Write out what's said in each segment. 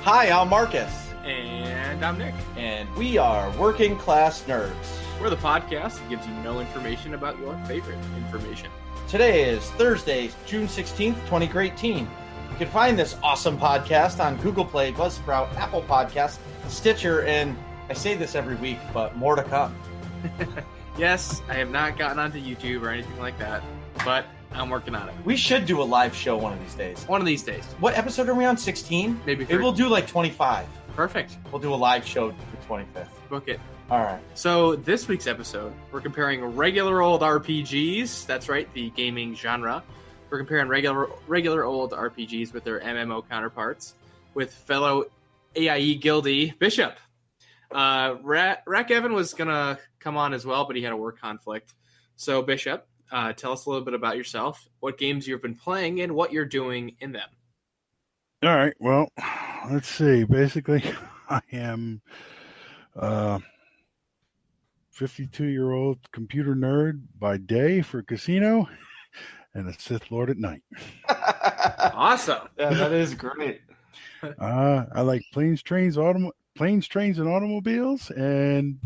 Hi, I'm Marcus. And I'm Nick. And we are Working Class Nerds. We're the podcast that gives you no information about your favorite information. Today is Thursday, June 16th, 2018. You can find this awesome podcast on Google Play, Buzzsprout, Apple Podcasts, Stitcher, and I say this every week, but more to come. Yes, I have not gotten onto YouTube or anything like that, but I'm working on it. We should do a live show one of these days. One of these days. What episode are we on? 16? Maybe we'll do like 25. Perfect. We'll do a live show the 25th. Book it. All right. So this week's episode, we're comparing regular old RPGs. That's right, the gaming genre. We're comparing regular old RPGs with their MMO counterparts with fellow AIE Guildie Bishop. Rack Evan was going to come on as well, but he had a work conflict. So Bishop, tell us a little bit about yourself, what games you've been playing, and what you're doing in them. All right. Well, let's see. Basically, I am 52-year-old computer nerd by day for casino and a Sith Lord at night. Awesome. Yeah, that is great. I like planes, trains, and automobiles, and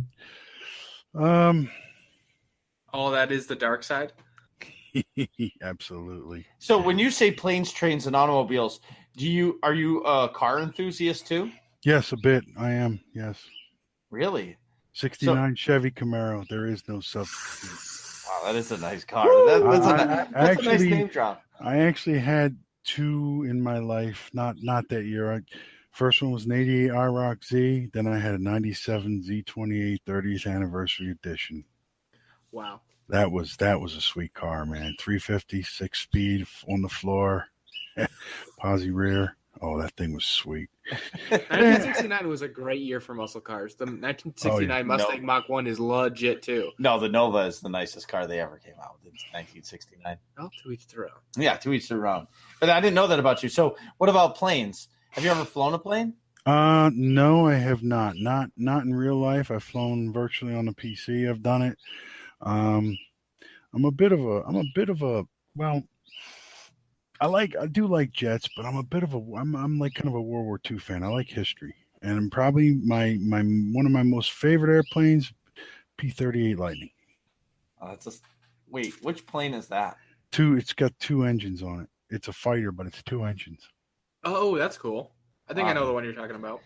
all that is the dark side. Absolutely. So when you say planes, trains, and automobiles, are you a car enthusiast too? Yes, a bit. I am. Yes. Really? 69 Chevy Camaro. There is no substitute. Wow, that is a nice car. That's a nice name drop. I actually had two in my life. Not that year. First one was an 88 IROC Z. Then I had a 97 Z28 30th anniversary edition. Wow. That was a sweet car, man. 350, 6-speed on the floor, posi rear. Oh, that thing was sweet. 1969 was a great year for muscle cars. The 1969 Mustang Mach 1 is legit too. No, the Nova is the nicest car they ever came out with in 1969. Oh, to each their own. Yeah, to each their own. But I didn't know that about you. So what about planes? Have you ever flown a plane? No, I have not. Not in real life. I've flown virtually on the PC. I've done it. I'm a bit of a well, I do like jets, but I'm like kind of a World War II fan. I like history, and I'm probably my one of my most favorite airplanes, P-38 Lightning. Oh, wait, which plane is that? It's got two engines on it. It's a fighter, but it's two engines. Oh, that's cool. I think I know the one you're talking about.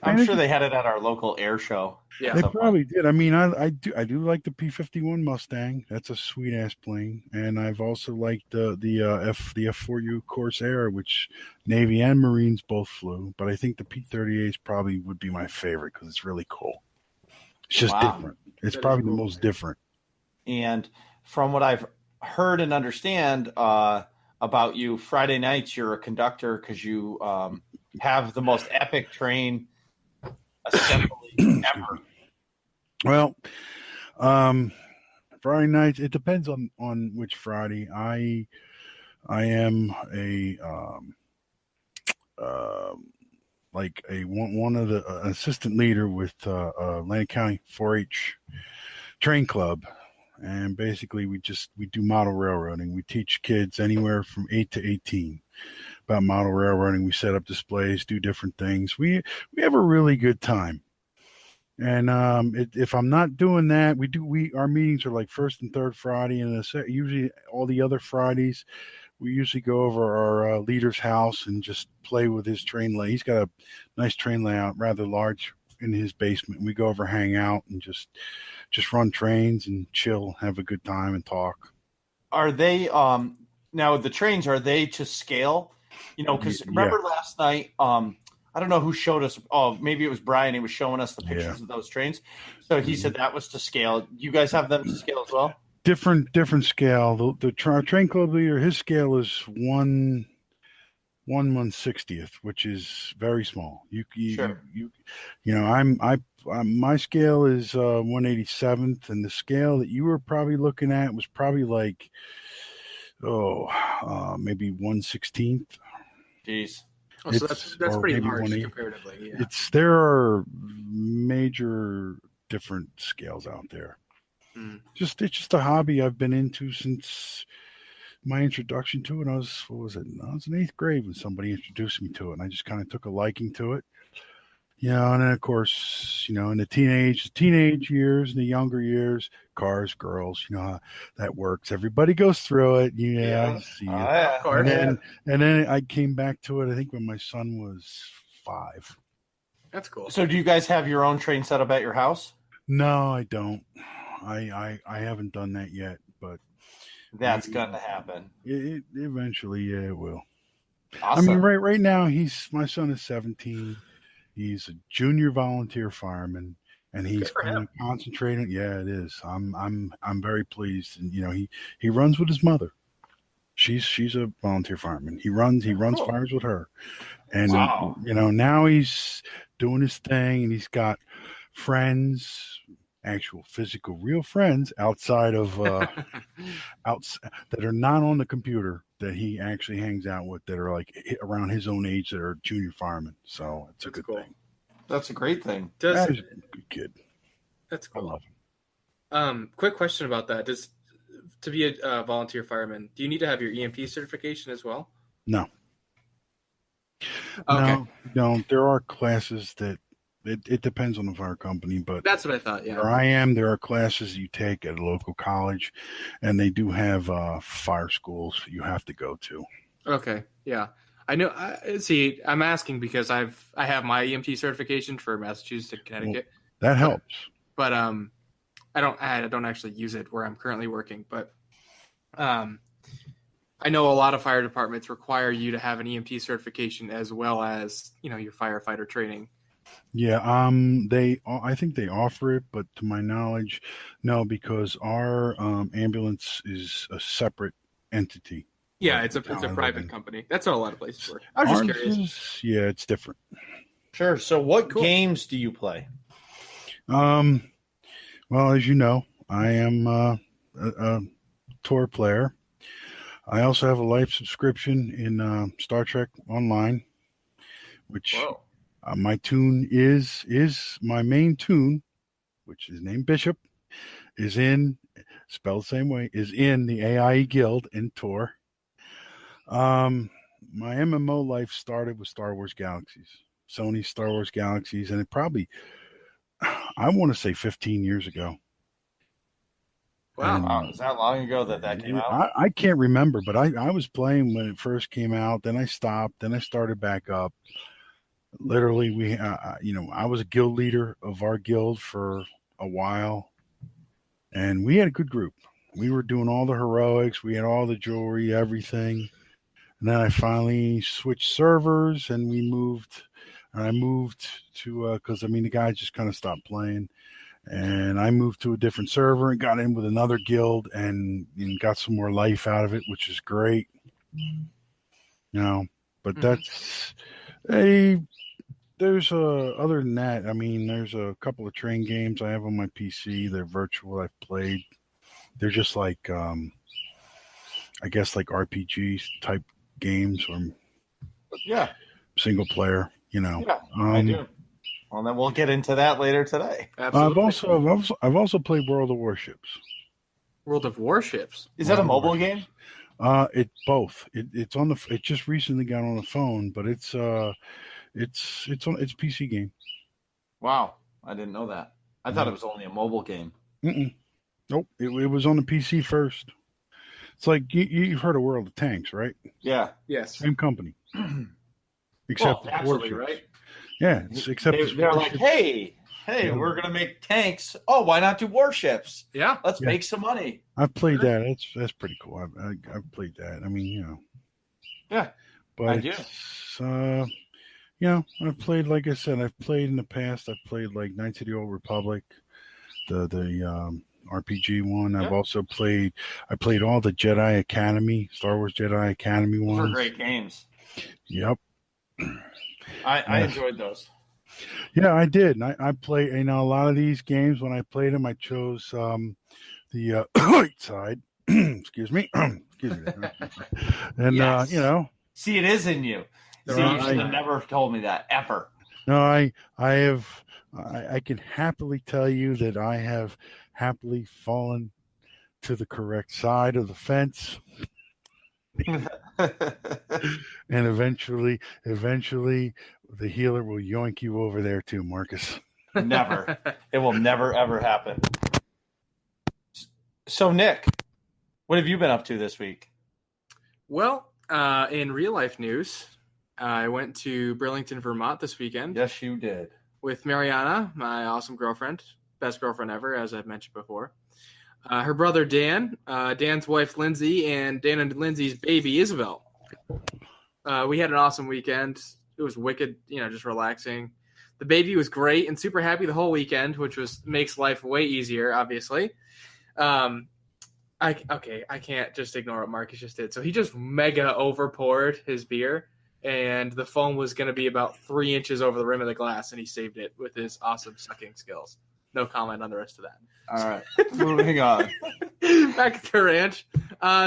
I'm sure they had it at our local air show. Yeah, they probably did. I mean, I do like the P-51 Mustang. That's a sweet ass plane, and I've also liked the F4U Corsair, which Navy and Marines both flew. But I think the P-38 probably would be my favorite because it's really cool. It's just different. It's probably the most different. And from what I've heard and understand about you, Friday nights you're a conductor because you have the most epic train assembly ever. Well, Friday nights, it depends on which Friday. I am one of the assistant leader with Atlantic County 4-H train club, and basically we do model railroading. We teach kids anywhere from 8 to 18 about model railroading. We set up displays, do different things. We have a really good time. And if I'm not doing that, our meetings are like first and third Friday, and usually all the other Fridays, we usually go over our leader's house and just play with his train layout. He's got a nice train layout, rather large, in his basement. We go over, hang out, and just run trains and chill, have a good time, and talk. Are they now the trains? Are they to scale? You know, because remember last night, I don't know who showed us. Oh, maybe it was Brian. He was showing us the pictures of those trains. So he said that was to scale. You guys have them to scale as well? Different scale. The train club leader, his scale is 1/160th, which is very small. My scale is 1/87th, and the scale that you were probably looking at was probably like maybe 1/16th. Jeez. Oh, so that's pretty large comparatively. Yeah. There are major different scales out there. It's just a hobby I've been into since my introduction to it. I was in 8th grade when somebody introduced me to it, and I just kind of took a liking to it. And then of course, in the teenage years, and the younger years, cars, girls, how that works. Everybody goes through it. I see it. Of course. And then I came back to it, I think when my son was 5. That's cool. So do you guys have your own train set up at your house? No, I don't. I haven't done that yet, but that's gonna happen. It eventually, it will. Awesome. I mean, right now, my son is 17. He's a junior volunteer fireman, and he's kind of concentrating. Yeah, it is. I'm very pleased, and he runs with his mother. She's a volunteer fireman. He runs fires with her, and now he's doing his thing, and he's got friends, actual physical real friends outside of that are not on the computer, that he actually hangs out with, that are like around his own age, that are junior firemen. So it's a good thing. That's a great thing. That is a good kid. That's cool. I love him. Quick question about that. To be a volunteer fireman, do you need to have your EMP certification as well? No. Okay. No, there are classes that it depends on the fire company, but that's what I thought. Yeah. Where I am, there are classes you take at a local college, and they do have fire schools you have to go to. Okay. Yeah. I know. See, I'm asking because I have my EMT certification for Massachusetts and Connecticut. Well, that helps. But I don't actually use it where I'm currently working. But I know a lot of fire departments require you to have an EMT certification as well as your firefighter training. Yeah, I think they offer it, but to my knowledge, no, because our ambulance is a separate entity. Yeah, it's a private company. That's how a lot of places work. I was just curious. Yeah, it's different. Sure. So what games do you play? Well, as you know, I am a Tor player. I also have a life subscription in Star Trek Online, which my tune is my main tune, which is named Bishop, is spelled the same way, is in the AIE Guild in Tor. My MMO life started with Star Wars Galaxies, Sony's Star Wars Galaxies, and it probably, I want to say 15 years ago. Wow, is that long ago that came out? I can't remember, but I was playing when it first came out. Then I stopped. Then I started back up. Literally, I was a guild leader of our guild for a while, and we had a good group. We were doing all the heroics. We had all the jewelry, everything. And then I finally switched servers, and I moved to because the guys just kind of stopped playing. And I moved to a different server and got in with another guild and got some more life out of it, which is great. But that's there's other than that, there's a couple of train games I have on my PC. They're virtual. I've played. They're just like, I guess like RPG type games or single player, Yeah, I do. Well, then we'll get into that later today. Absolutely. I've also played World of Warships. World of Warships. Is that a mobile game? It's both. It's on the. It just recently got on the phone, but it's a PC game. Wow, I didn't know that. I thought it was only a mobile game. Nope, it was on the PC first. It's like you've heard of World of Tanks, right? Yeah. Yes. Same company. Except naturally, right? Yeah, except they're like, hey, we're gonna make tanks. Oh, why not do warships? Yeah, let's make some money. I've played that. That's pretty cool. I've played that. Yeah, but I do. I've played, like I said, I've played in the past. I've played like Knights of the Old Republic, the RPG one. I've also played. I played all the Jedi Academy, Star Wars Jedi Academy ones. Those are great games. Yep. I enjoyed those. Yeah, I did. And I play. A lot of these games, when I played them, I chose the light side. Excuse me. And see, it is in you. See, you should have never told me that ever. No, I have. I can happily tell you that I have happily fallen to the correct side of the fence. And eventually, the healer will yoink you over there too, Marcus. Never. It will never, ever happen. So, Nick, what have you been up to this week? Well, in real life news, I went to Burlington, Vermont this weekend. Yes, you did. With Mariana, my awesome girlfriend, best girlfriend ever, as I've mentioned before. Her brother Dan, Dan's wife Lindsay, and Dan and Lindsay's baby Isabel. We had an awesome weekend. It was wicked, just relaxing. The baby was great and super happy the whole weekend, which makes life way easier, obviously. I can't just ignore what Marcus just did. So he just mega overpoured his beer, and the foam was going to be about 3 inches over the rim of the glass, and he saved it with his awesome sucking skills. No comment on the rest of that. All right, moving on. Back at the ranch.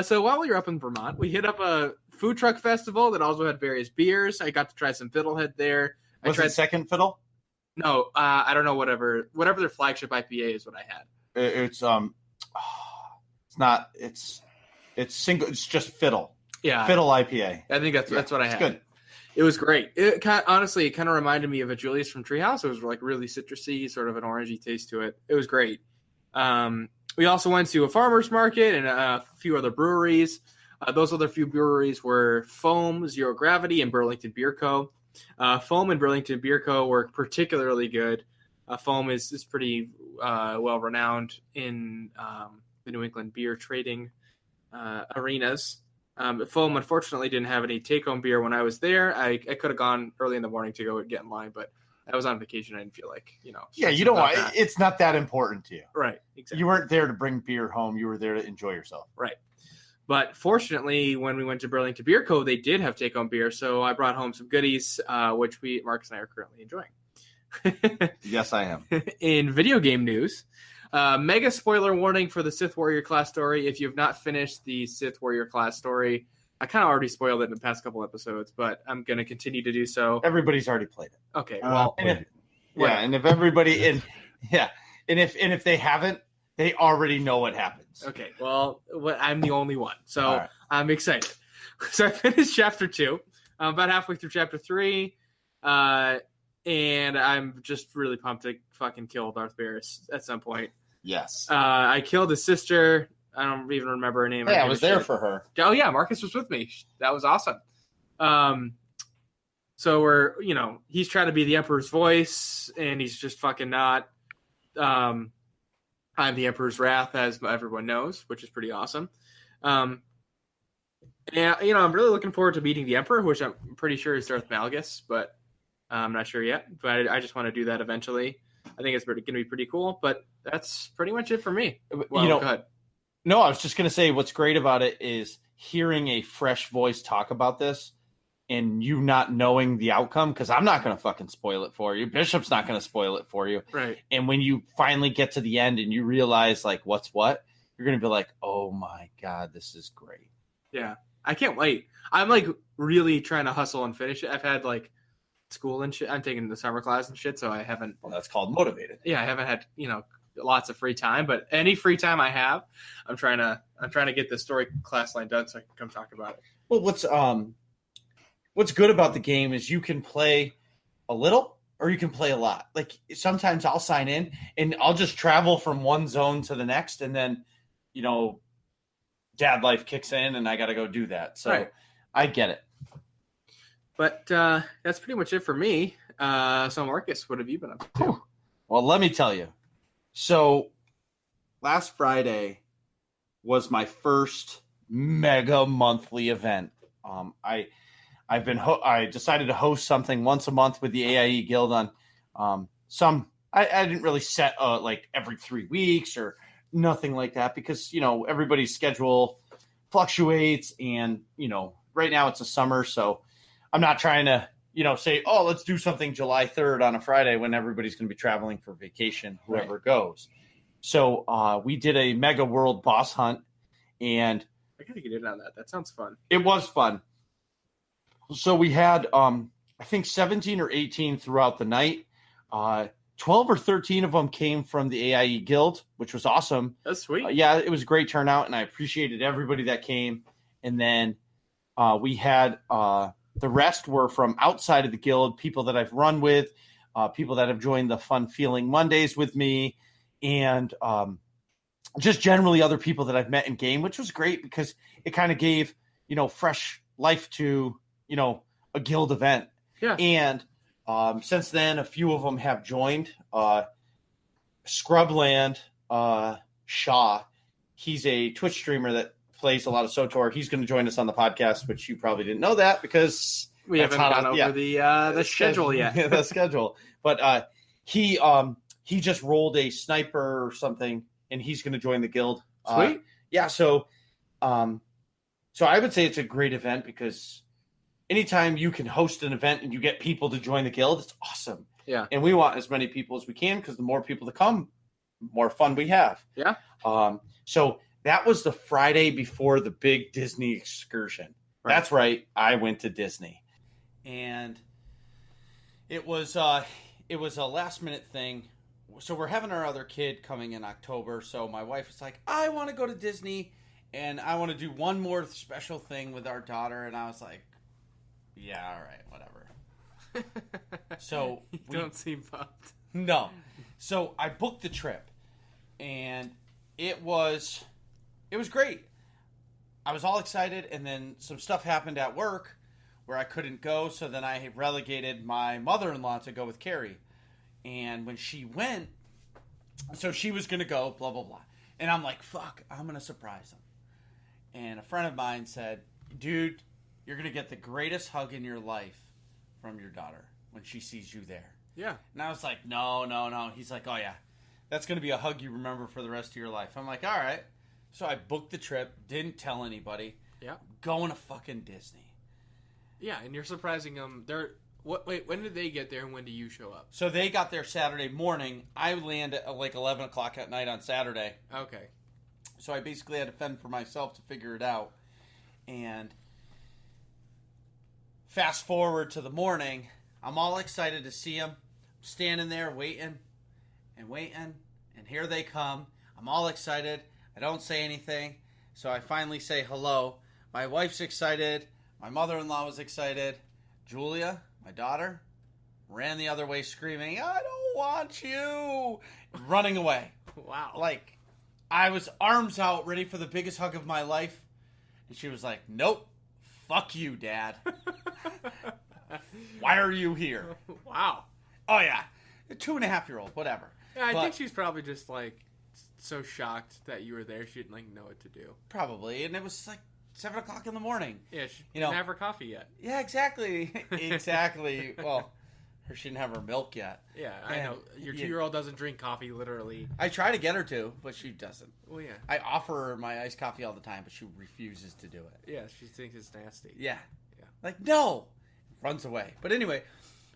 So while we were up in Vermont, we hit up a food truck festival that also had various beers. I got to try some Fiddlehead there. Was it Second Fiddle? No, I don't know. Whatever their flagship IPA is, what I had. It's not. It's single. It's just Fiddle. Yeah, Fiddle IPA. I think that's what I had. Good. It was great. It kind of reminded me of a Julius from Treehouse. It was like really citrusy, sort of an orangey taste to it. It was great. We also went to a farmer's market and a few other breweries. Those other few breweries were Foam, Zero Gravity, and Burlington Beer Co. Foam and Burlington Beer Co. were particularly good. Foam is pretty well renowned in the New England beer trading arenas. Foam, unfortunately, didn't have any take-home beer when I was there. I could have gone early in the morning to go get in line, but I was on vacation. I didn't feel like, Yeah, you don't want it's not that important to you. Right, exactly. You weren't there to bring beer home. You were there to enjoy yourself. Right. But fortunately, when we went to Burlington Beer Co., they did have take-home beer, so I brought home some goodies, which Marcus and I are currently enjoying. Yes, I am. In video game news, mega spoiler warning for the Sith Warrior class story. If you have not finished the Sith Warrior class story, I kind of already spoiled it in the past couple episodes, but I'm going to continue to do so. Everybody's already played it. Okay, well, and if everybody and if they haven't, they already know what happens. Okay, well, I'm the only one, so right. I'm excited. So I finished chapter 2. I'm about halfway through chapter 3, and I'm just really pumped to fucking kill Darth Barris at some point. Yes. I killed his sister. I don't even remember her name. Yeah, I was there for her. Oh, yeah, Marcus was with me. That was awesome. So we're, he's trying to be the Emperor's voice, and he's just fucking not. I'm the Emperor's Wrath, as everyone knows, which is pretty awesome. And, I'm really looking forward to meeting the Emperor, which I'm pretty sure is Darth Malgus, but I'm not sure yet. But I just want to do that eventually. I think it's going to be pretty cool, but that's pretty much it for me. Well, go ahead. No, I was just going to say what's great about it is hearing a fresh voice talk about this and you not knowing the outcome, because I'm not going to fucking spoil it for you. Bishop's not going to spoil it for you. Right. And when you finally get to the end and you realize, like, what's what, you're going to be like, oh, my God, this is great. Yeah. I can't wait. I'm, like, really trying to hustle and finish it. I've had, like, school and shit. I'm taking the summer class and shit, so I haven't. Well, that's called motivated. Yeah, I haven't had, lots of free time, but any free time I have, I'm trying to get the story class line done so I can come talk about it. Well, what's good about the game is you can play a little or you can play a lot. Like sometimes I'll sign in and I'll just travel from one zone to the next, and then dad life kicks in and I got to go do that. So right. I get it. But that's pretty much it for me. So Marcus, what have you been up to? Well, let me tell you. So last Friday was my first mega monthly event. I decided to host something once a month with the AIE Guild on I didn't really set like every 3 weeks or nothing like that because everybody's schedule fluctuates and right now it's a summer, so I'm not trying to say, oh, let's do something July 3rd on a Friday when everybody's going to be traveling for vacation, whoever goes. So we did a mega world boss hunt, and I got to get in on that. That sounds fun. It was fun. So we had, I think 17 or 18 throughout the night. 12 or 13 of them came from the AIE Guild, which was awesome. That's sweet. Yeah, it was a great turnout, and I appreciated everybody that came. And then We had the rest were from outside of the guild, people that I've run with, people that have joined the Fun Feeling Mondays with me, and just generally other people that I've met in game, which was great because it kind of gave, fresh life to, a guild event. Yeah. And since then, a few of them have joined. Scrubland Shaw, he's a Twitch streamer that plays a lot of SOTOR. He's going to join us on the podcast, which you probably didn't know that because we haven't gone over the schedule yet. The schedule. But he just rolled a sniper or something, and he's going to join the guild. Sweet. Yeah. So I would say it's a great event because anytime you can host an event and you get people to join the guild, it's awesome. Yeah. And we want as many people as we can because the more people that come, the more fun we have. Yeah. So that was the Friday before the big Disney excursion. Right. That's right. I went to Disney. And it was a last minute thing. So we're having our other kid coming in October. So my wife was like, I want to go to Disney and I want to do one more special thing with our daughter. And I was like, yeah, all right, whatever. So you don't seem pumped. No. So I booked the trip and it was great. I was all excited, and then some stuff happened at work where I couldn't go, so then I relegated my mother-in-law to go with Carrie. And when she went, so she was going to go, blah, blah, blah. And I'm like, fuck, I'm going to surprise them. And a friend of mine said, dude, you're going to get the greatest hug in your life from your daughter when she sees you there. Yeah. And I was like, no. He's like, oh, yeah, that's going to be a hug you remember for the rest of your life. I'm like, all right. So I booked the trip, didn't tell anybody. Yeah. Going to fucking Disney. Yeah, and you're surprising them. Wait, when did they get there and when do you show up? So they got there Saturday morning. I land at like 11 o'clock at night on Saturday. Okay. So I basically had to fend for myself to figure it out. And fast forward to the morning, I'm all excited to see them. I'm standing there waiting, and here they come. I'm all excited. I don't say anything, so I finally say hello. My wife's excited. My mother-in-law was excited. Julia, my daughter, ran the other way screaming, I don't want you, running away. Wow. Like, I was arms out, ready for the biggest hug of my life, and she was like, nope, fuck you, Dad. Why are you here? Wow. Oh, yeah. A 2.5-year-old, whatever. Yeah, I think she's probably just, like, so shocked that you were there, she didn't, like, know what to do. Probably, and it was, like, 7 o'clock in the morning. Yeah, she didn't have her coffee yet. Yeah, exactly. Exactly. Well, she didn't have her milk yet. Yeah, I know. Your 2-year-old doesn't drink coffee, literally. I try to get her to, but she doesn't. Well, yeah. I offer her my iced coffee all the time, but she refuses to do it. Yeah, she thinks it's nasty. Yeah. Like, no! Runs away. But anyway,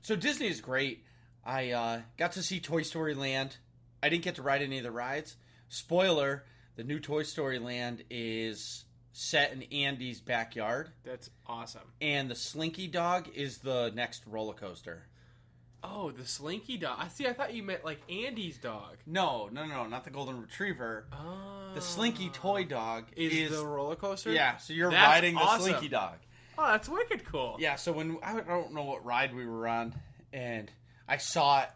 so Disney is great. I got to see Toy Story Land. I didn't get to ride any of the rides. Spoiler, the new Toy Story Land is set in Andy's backyard. That's awesome. And the Slinky Dog is the next roller coaster. Oh, the Slinky Dog. I thought you meant like Andy's dog. No, not the Golden Retriever. Oh. The Slinky Toy Dog is the roller coaster? Yeah, so you're riding the awesome. Slinky Dog. Oh, that's wicked cool. Yeah, so when I don't know what ride we were on, and I saw it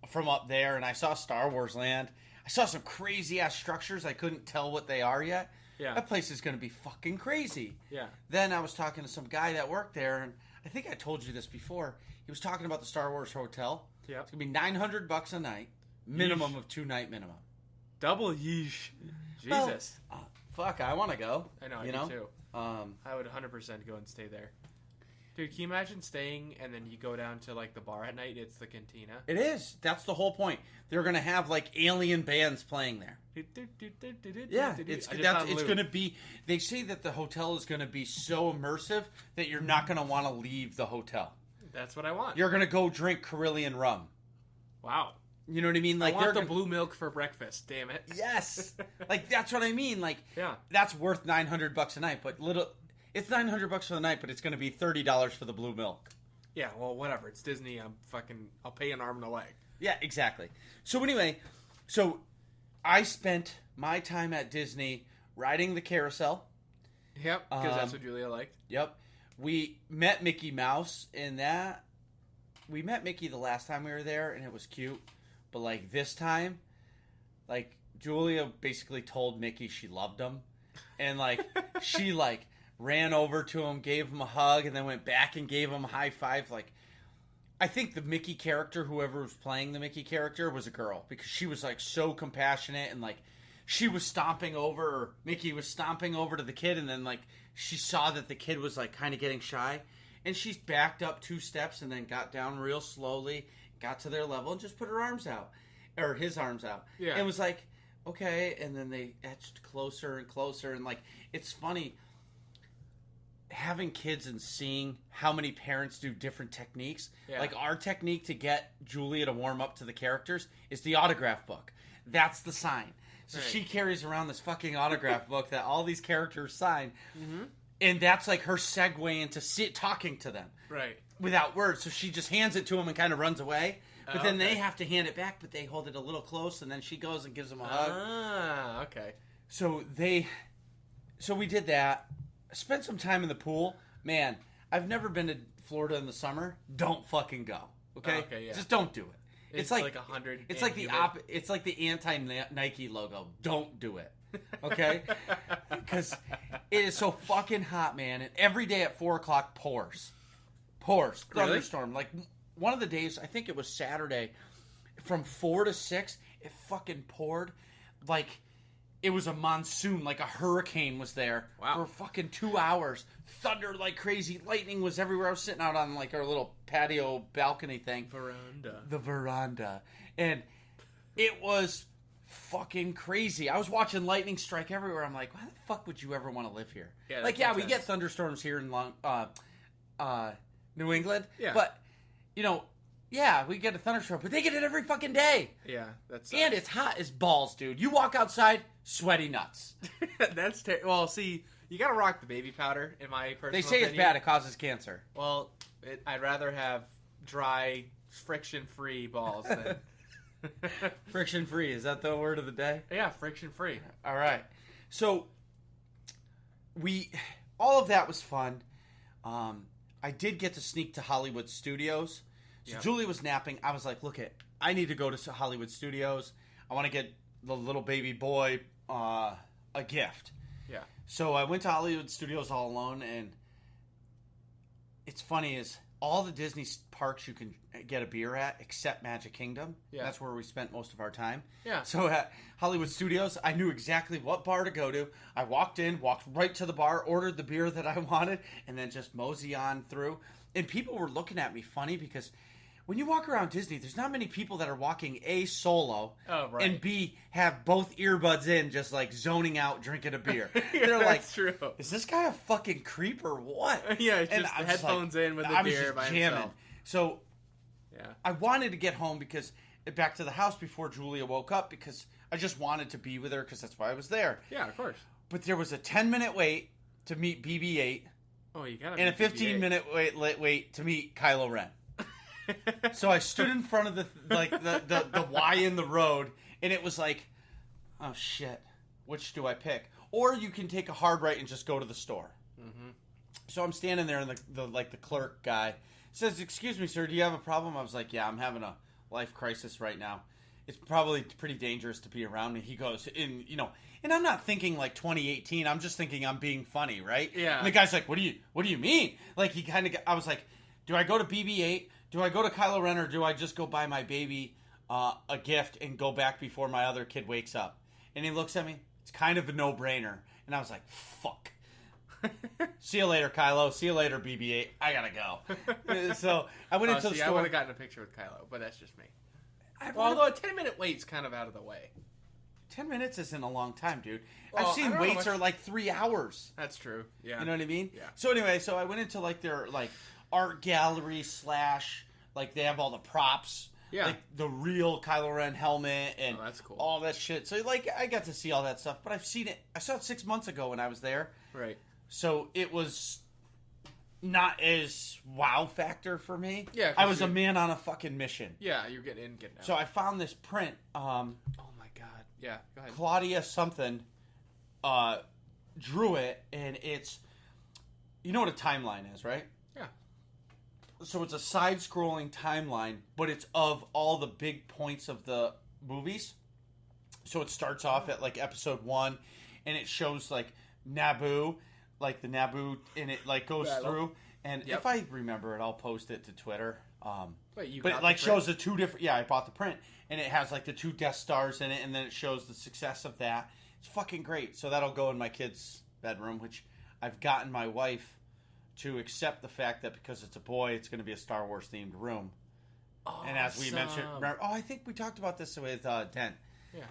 from up there, and I saw Star Wars Land. I saw some crazy-ass structures. I couldn't tell what they are yet. Yeah. That place is going to be fucking crazy. Yeah. Then I was talking to some guy that worked there, and I think I told you this before. He was talking about the Star Wars Hotel. Yeah. It's going to be $900 a night, minimum of 2-night minimum. Double yeesh. Jesus. Well, fuck, I want to go. I know, you do know? too. I would 100% go and stay there. Dude, can you imagine staying and then you go down to like the bar at night? It's the cantina. It is. That's the whole point. They're going to have like alien bands playing there. Yeah, it's going to be. They say that the hotel is going to be so immersive that you're not going to want to leave the hotel. That's what I want. You're going to go drink Carillion rum. Wow. You know what I mean? Like I want the blue milk for breakfast. Damn it. Yes. Like that's what I mean. Like yeah, that's worth $900 a night. But it's $900 for the night, but it's going to be $30 for the blue milk. Yeah. Well, whatever. It's Disney. I'll pay an arm and a leg. Yeah. Exactly. So anyway, I spent my time at Disney riding the carousel, Yep, because that's what Julia liked. Yep. We met Mickey Mouse in that. We met Mickey the last time we were there, and it was cute. But, like, this time, like, Julia basically told Mickey she loved him. And, like, she, like, ran over to him, gave him a hug, and then went back and gave him a high five. Like, I think the Mickey character, whoever was playing the Mickey character, was a girl. Because she was, like, so compassionate and, like, she was stomping over, or Mickey was stomping over to the kid, and then, like, she saw that the kid was, like, kind of getting shy. And she backed up 2 steps and then got down real slowly, got to their level, and just put her arms out. Or his arms out. Yeah. And was like, okay. And then they etched closer and closer. And, like, it's funny having kids and seeing how many parents do different techniques. Yeah. Like, our technique to get Julia to warm up to the characters is the autograph book. That's the sign. So right. She carries around this fucking autograph book that all these characters sign. Mm-hmm. And that's like her segue into talking to them. Right. Without words. So she just hands it to them and kind of runs away. But then they have to hand it back, but they hold it a little close, and then she goes and gives them a hug. Ah, okay. So we did that. Spent some time in the pool. Man, I've never been to Florida in the summer. Don't fucking go. Okay? Okay, yeah. Just don't do it. It's like 100. It's like it's like the anti-Nike logo. Don't do it. Okay? Because it is so fucking hot, man. And every day at 4 o'clock pours. Thunderstorm. Like, one of the days, I think it was Saturday, from 4 to 6, it fucking poured. Like, it was a monsoon. Like, a hurricane was there for fucking 2 hours. Thunder like crazy. Lightning was everywhere. I was sitting out on, like, our little patio balcony thing. The veranda. And it was fucking crazy. I was watching lightning strike everywhere. I'm like, why the fuck would you ever want to live here? Yeah, like, we get thunderstorms here in New England. Yeah. But, you know, we get a thunderstorm, but they get it every fucking day. Yeah, that's. And it's hot as balls, dude. You walk outside, sweaty nuts. That's well. See, you gotta rock the baby powder. In my personal They say opinion. it's bad. It causes cancer. Well, I'd rather have dry, friction-free balls than. Friction-free. Is that the word of the day? Yeah, friction-free. All right. So, all of that was fun. I did get to sneak to Hollywood Studios. So Julie was napping. I was like, I need to go to Hollywood Studios. I want to get the little baby boy a gift. Yeah. So I went to Hollywood Studios all alone, and it's funny is all the Disney parks you can get a beer at except Magic Kingdom. Yeah. That's where we spent most of our time. Yeah. So at Hollywood Studios, I knew exactly what bar to go to. I walked right to the bar, ordered the beer that I wanted, and then just mosey on through. And people were looking at me funny because when you walk around Disney, there's not many people that are walking A, solo, and B, have both earbuds in, just like zoning out, drinking a beer. They're like, true. Is this guy a fucking creep or what? Yeah, it's just the headphones in with the beer by himself. So yeah. I wanted to get home back to the house before Julia woke up because I just wanted to be with her because that's why I was there. Yeah, of course. But there was a 10-minute wait to meet BB-8. Oh, you gotta. And a 15-minute wait to meet Kylo Ren. So I stood in front of the Y in the road, and it was like, oh shit, which do I pick? Or you can take a hard right and just go to the store. Mm-hmm. So I'm standing there, and the clerk guy says, "Excuse me, sir, do you have a problem?" I was like, "Yeah, I'm having a life crisis right now. It's probably pretty dangerous to be around me." He goes, and I'm not thinking like 2018. I'm just thinking I'm being funny, right? Yeah. And the guy's like, "What do you mean?" Like I was like, "Do I go to BB-8? Do I go to Kylo Ren, or do I just go buy my baby a gift and go back before my other kid wakes up?" And he looks at me. It's kind of a no-brainer. And I was like, fuck. See you later, Kylo. See you later, BB-8. I gotta go. So I went into the store. I would have gotten a picture with Kylo, but that's just me. Although a 10-minute wait's kind of out of the way. 10 minutes isn't a long time, dude. Well, I've seen waits are like 3 hours. That's true. Yeah. You know what I mean? Yeah. So anyway, I went into like their like art gallery / like they have all the props. Yeah. Like the real Kylo Ren helmet and that's cool. All that shit. So like I got to see all that stuff, but I've seen it. I saw it 6 months ago when I was there. Right. So it was not as wow factor for me. Yeah. I was a man on a fucking mission. Yeah, you're getting in, getting out. So I found this print. Oh my god. Yeah, go ahead. Claudia something drew it, and it's, you know what a timeline is, right? Yeah. So it's a side-scrolling timeline, but it's of all the big points of the movies. So it starts off at like episode 1, and it shows like Naboo, like the Naboo, and it like goes through. And if I remember it, I'll post it to Twitter. But it like shows the two different. Yeah, I bought the print, and it has like the 2 Death Stars in it, and then it shows the success of that. It's fucking great. So that'll go in my kid's bedroom, which I've gotten my wife to accept the fact that because it's a boy, it's going to be a Star Wars themed room. Awesome. And as we mentioned, I think we talked about this with Dent. Yeah.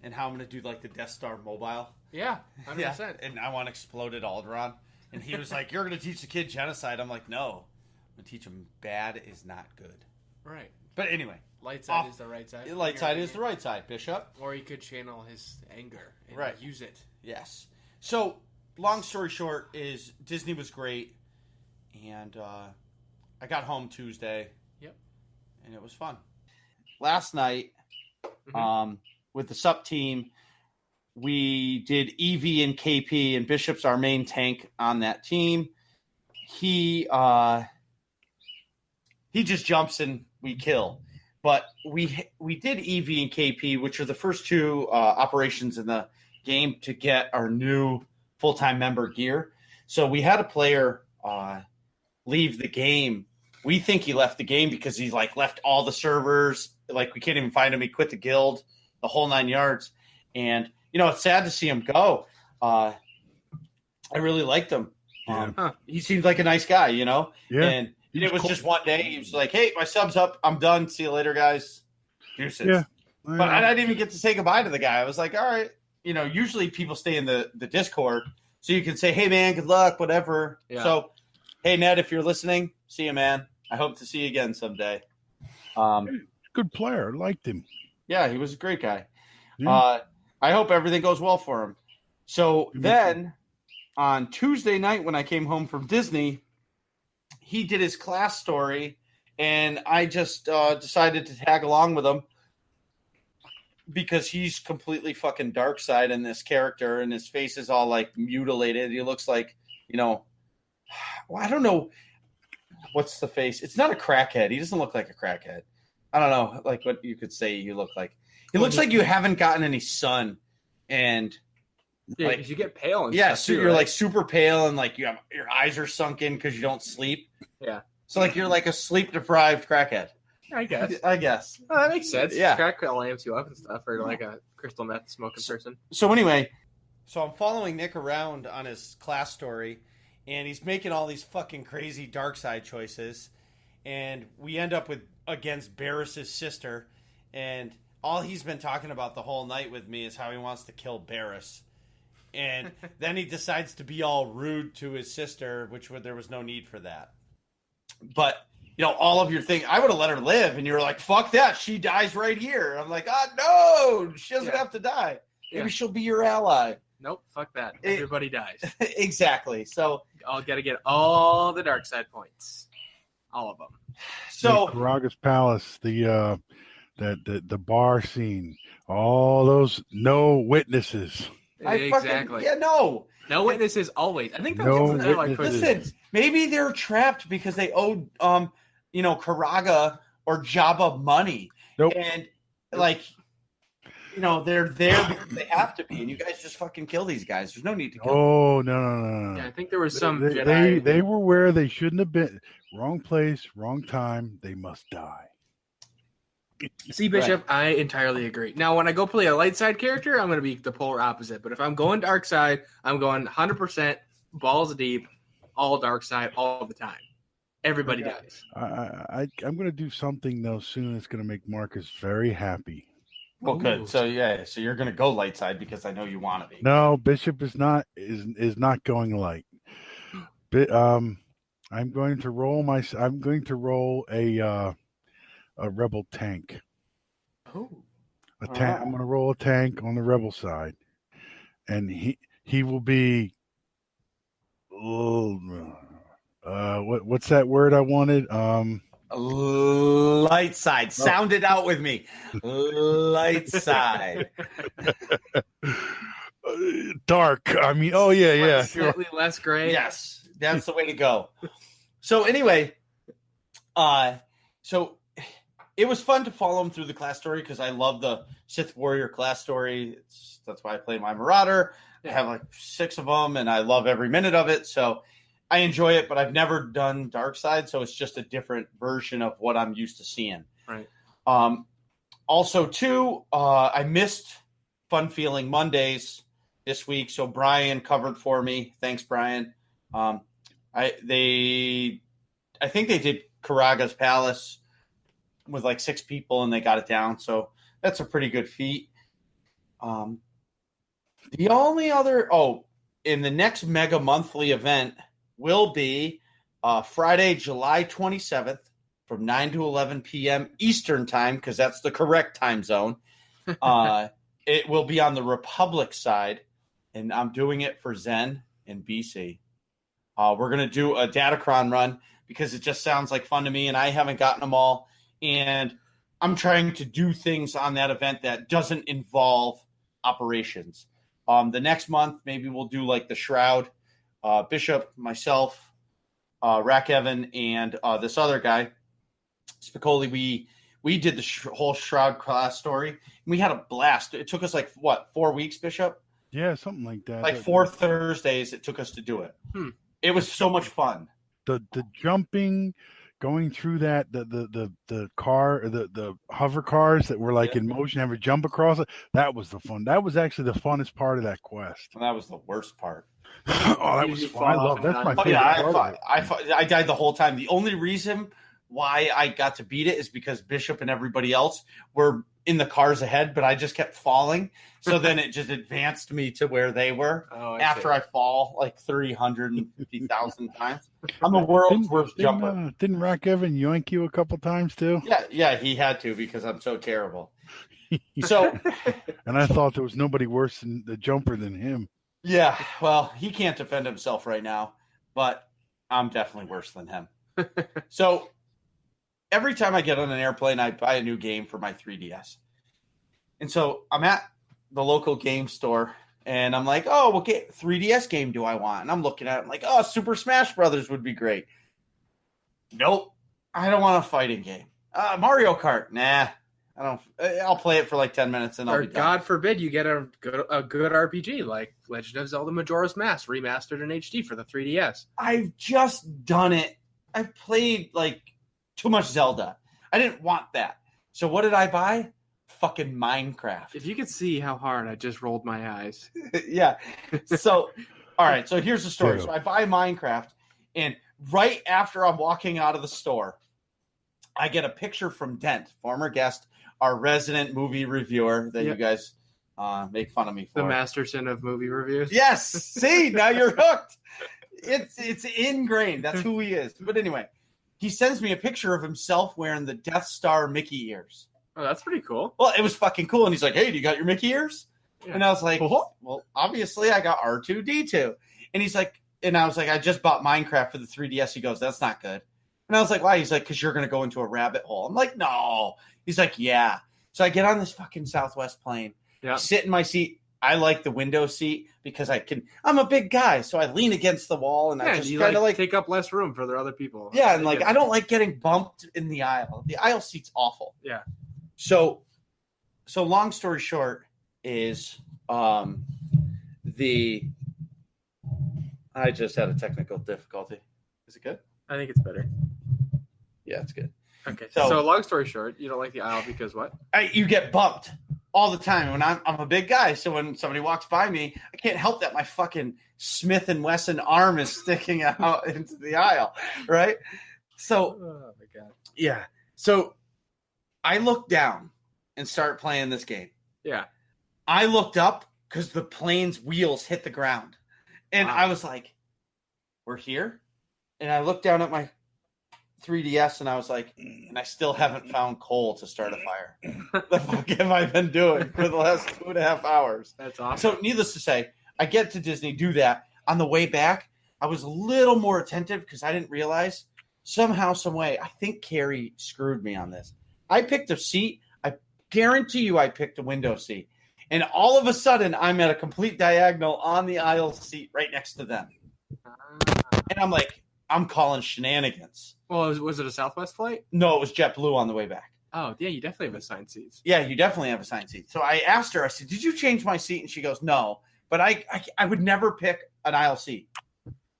And how I'm going to do like the Death Star mobile. Yeah, 100%. Yeah. And I want exploded Alderaan. And he was like, "You're going to teach the kid genocide." I'm like, "No, I'm going to teach him bad is not good." Right. But anyway, light side is the right side. Light side is the right side, Bishop. Or he could channel his anger and use it. Yes. So, long story short is Disney was great, and I got home Tuesday. Yep. And it was fun. Last night, with the SUP team, we did EV and KP, and Bishop's our main tank on that team. He just jumps and we kill. But we did EV and KP, which are the first 2 operations in the game to get our new full-time member gear. So we had a player leave the game. We think he left the game because he like left all the servers. Like we can't even find him. He quit the guild, the whole 9 yards. And it's sad to see him go. I really liked him. He seemed like a nice guy, Yeah. And it was just one day. He was like, "Hey, my sub's up. I'm done. See you later, guys. Deuces." Yeah. But I didn't even get to say goodbye to the guy. I was like, all right. Usually people stay in the Discord, so you can say, "Hey, man, good luck, whatever." Yeah. So, hey, Ned, if you're listening, see you, man. I hope to see you again someday. Good player. Liked him. Yeah, he was a great guy. Yeah. I hope everything goes well for him. So then on Tuesday night when I came home from Disney, he did his class story, and I just decided to tag along with him because he's completely fucking dark side in this character, and his face is all like mutilated. He looks like, well, I don't know what's the face. It's not a crackhead. He doesn't look like a crackhead. I don't know, like what you could say you look like. He looks like you haven't gotten any sun, and because you get pale. And stuff so you're like super pale, and like your eyes are sunken because you don't sleep. Yeah. So like you're like a sleep deprived crackhead. I guess. Oh, that makes sense. Yeah. Crack lamps you up and stuff, or like a crystal meth smoking person. So anyway, I'm following Nick around on his class story, and he's making all these fucking crazy dark side choices, and we end up against Barris's sister, and all he's been talking about the whole night with me is how he wants to kill Barris. And then he decides to be all rude to his sister, there was no need for that. But, all of your thing, I would have let her live, and you were like, fuck that, she dies right here. I'm like, no, she doesn't have to die. Maybe she'll be your ally. Nope, fuck that. Everybody dies. Exactly. So I'll gotta get all the dark side points. All of them. So Karaga's Palace, the bar scene, all those no witnesses. Exactly. No witnesses always. I think that's listen, maybe they're trapped because they owed Karaga or Jabba money. Nope. And they're there because they have to be, and you guys just fucking kill these guys. There's no need to kill them. Oh, no. Yeah, I think there was some Jedi. They were where they shouldn't have been. Wrong place, wrong time. They must die. See, Bishop, I entirely agree. Now, when I go play a light side character, I'm going to be the polar opposite. But if I'm going dark side, I'm going 100% balls deep, all dark side, all the time. Everybody dies. I'm going to do something, though, soon that's going to make Marcus very happy. Well, good. So, so you're going to go light side because I know you want to be. No, Bishop is not going light. I'm going to roll a rebel tank. Oh. I'm going to roll a tank on the rebel side, and he will be. What's that word I wanted? Light side. Sound it out with me. Light side. dark. I mean, oh yeah. Slightly less gray. Yes, that's the way to go. So anyway, so it was fun to follow him through the class story because I love the Sith Warrior class story. That's why I play my Marauder. I have like 6 of them, and I love every minute of it. So I enjoy it, but I've never done Dark Side, so it's just a different version of what I'm used to seeing. Right. Also, too, I missed Fun Feeling Mondays this week, so Brian covered for me. Thanks, Brian. I think they did Karaga's Palace with like 6 people, and they got it down, so that's a pretty good feat. The only other in the next Mega Monthly event will be Friday, July 27th from 9 to 11 p.m. Eastern time, because that's the correct time zone. It will be on the Republic side, and I'm doing it for Zen and BC. We're going to do a Datacron run because it just sounds like fun to me, and I haven't gotten them all. And I'm trying to do things on that event that doesn't involve operations. The next month, maybe we'll do like the Shroud. Bishop, myself, Rack Evan, and this other guy, Spicoli, we did the whole Shroud class story. And we had a blast. It took us 4 weeks, Bishop? Yeah, something like that. Like 4 Thursdays it took us to do it. It was so much fun. The jumping, going through that, the car, the hover cars that were like in motion, have a jump across it. That was the fun. That was actually the funnest part of that quest. Well, that was the worst part. Oh, that was fun. I love that's my favorite. I died the whole time. The only reason why I got to beat it is because Bishop and everybody else were in the cars ahead, but I just kept falling. So then it just advanced me to where they were after I fall like 350,000 times. I'm the world's worst jumper. Didn't Rack Evan yoink you a couple times too? Yeah, he had to because I'm so terrible. So, and I thought there was nobody worse than the jumper than him. Yeah, well, he can't defend himself right now, but I'm definitely worse than him. So every time I get on an airplane, I buy a new game for my 3DS. And so I'm at the local game store, and I'm like, oh, what 3DS game do I want? And I'm looking at it, I'm like, oh, Super Smash Brothers would be great. Nope, I don't want a fighting game. Mario Kart, nah. I'll play it for like 10 minutes and I'll be done. God forbid you get a good RPG like Legend of Zelda Majora's Mask remastered in HD for the 3DS. I've just done it. I've played like too much Zelda. I didn't want that. So what did I buy? Fucking Minecraft. If you could see how hard I just rolled my eyes. Yeah. So, all right. So here's the story. So I buy Minecraft, and right after I'm walking out of the store, I get a picture from Dent, former guest, our resident movie reviewer that you guys make fun of me for. The Masterson of movie reviews. Yes. See, now you're hooked. It's ingrained. That's who he is. But anyway, he sends me a picture of himself wearing the Death Star Mickey ears. Oh, that's pretty cool. Well, it was fucking cool. And he's like, hey, do you got your Mickey ears? Yeah. And I was like, well, obviously I got R2-D2. And he's like, and I was like, I just bought Minecraft for the 3DS. He goes, that's not good. And I was like, why? He's like, because you're going to go into a rabbit hole. I'm like, no. He's like, yeah. So I get on this fucking Southwest plane. Yeah. I sit in my seat. I like the window seat because I'm a big guy. So I lean against the wall and I just kind of take up less room for the other people. Yeah. And I don't like getting bumped in the aisle. The aisle seat's awful. Yeah. So long story short is I just had a technical difficulty. Is it good? I think it's better. Yeah, it's good. Okay. So long story short, you don't like the aisle because what? You get bumped all the time. When I'm a big guy, so when somebody walks by me, I can't help that my fucking Smith & Wesson arm is sticking out into the aisle, right? So, oh my God. Yeah. So I looked down and started playing this game. Yeah. I looked up because the plane's wheels hit the ground. And I was like, we're here? And I looked down at my 3DS and I was like, and I still haven't found coal to start a fire. What the fuck have I been doing for the last 2.5 hours? That's awesome. So needless to say, I get to Disney, do that. On the way back, I was a little more attentive because I didn't realize somehow, some way, I think Carrie screwed me on this. I picked a seat. I guarantee you I picked a window seat. And all of a sudden, I'm at a complete diagonal on the aisle seat right next to them. And I'm like, I'm calling shenanigans. Well, was it a Southwest flight? No, it was JetBlue on the way back. Oh, yeah, you definitely have assigned seats. Yeah, you definitely have assigned seats. So I asked her, I said, did you change my seat? And she goes, no. But I would never pick an aisle seat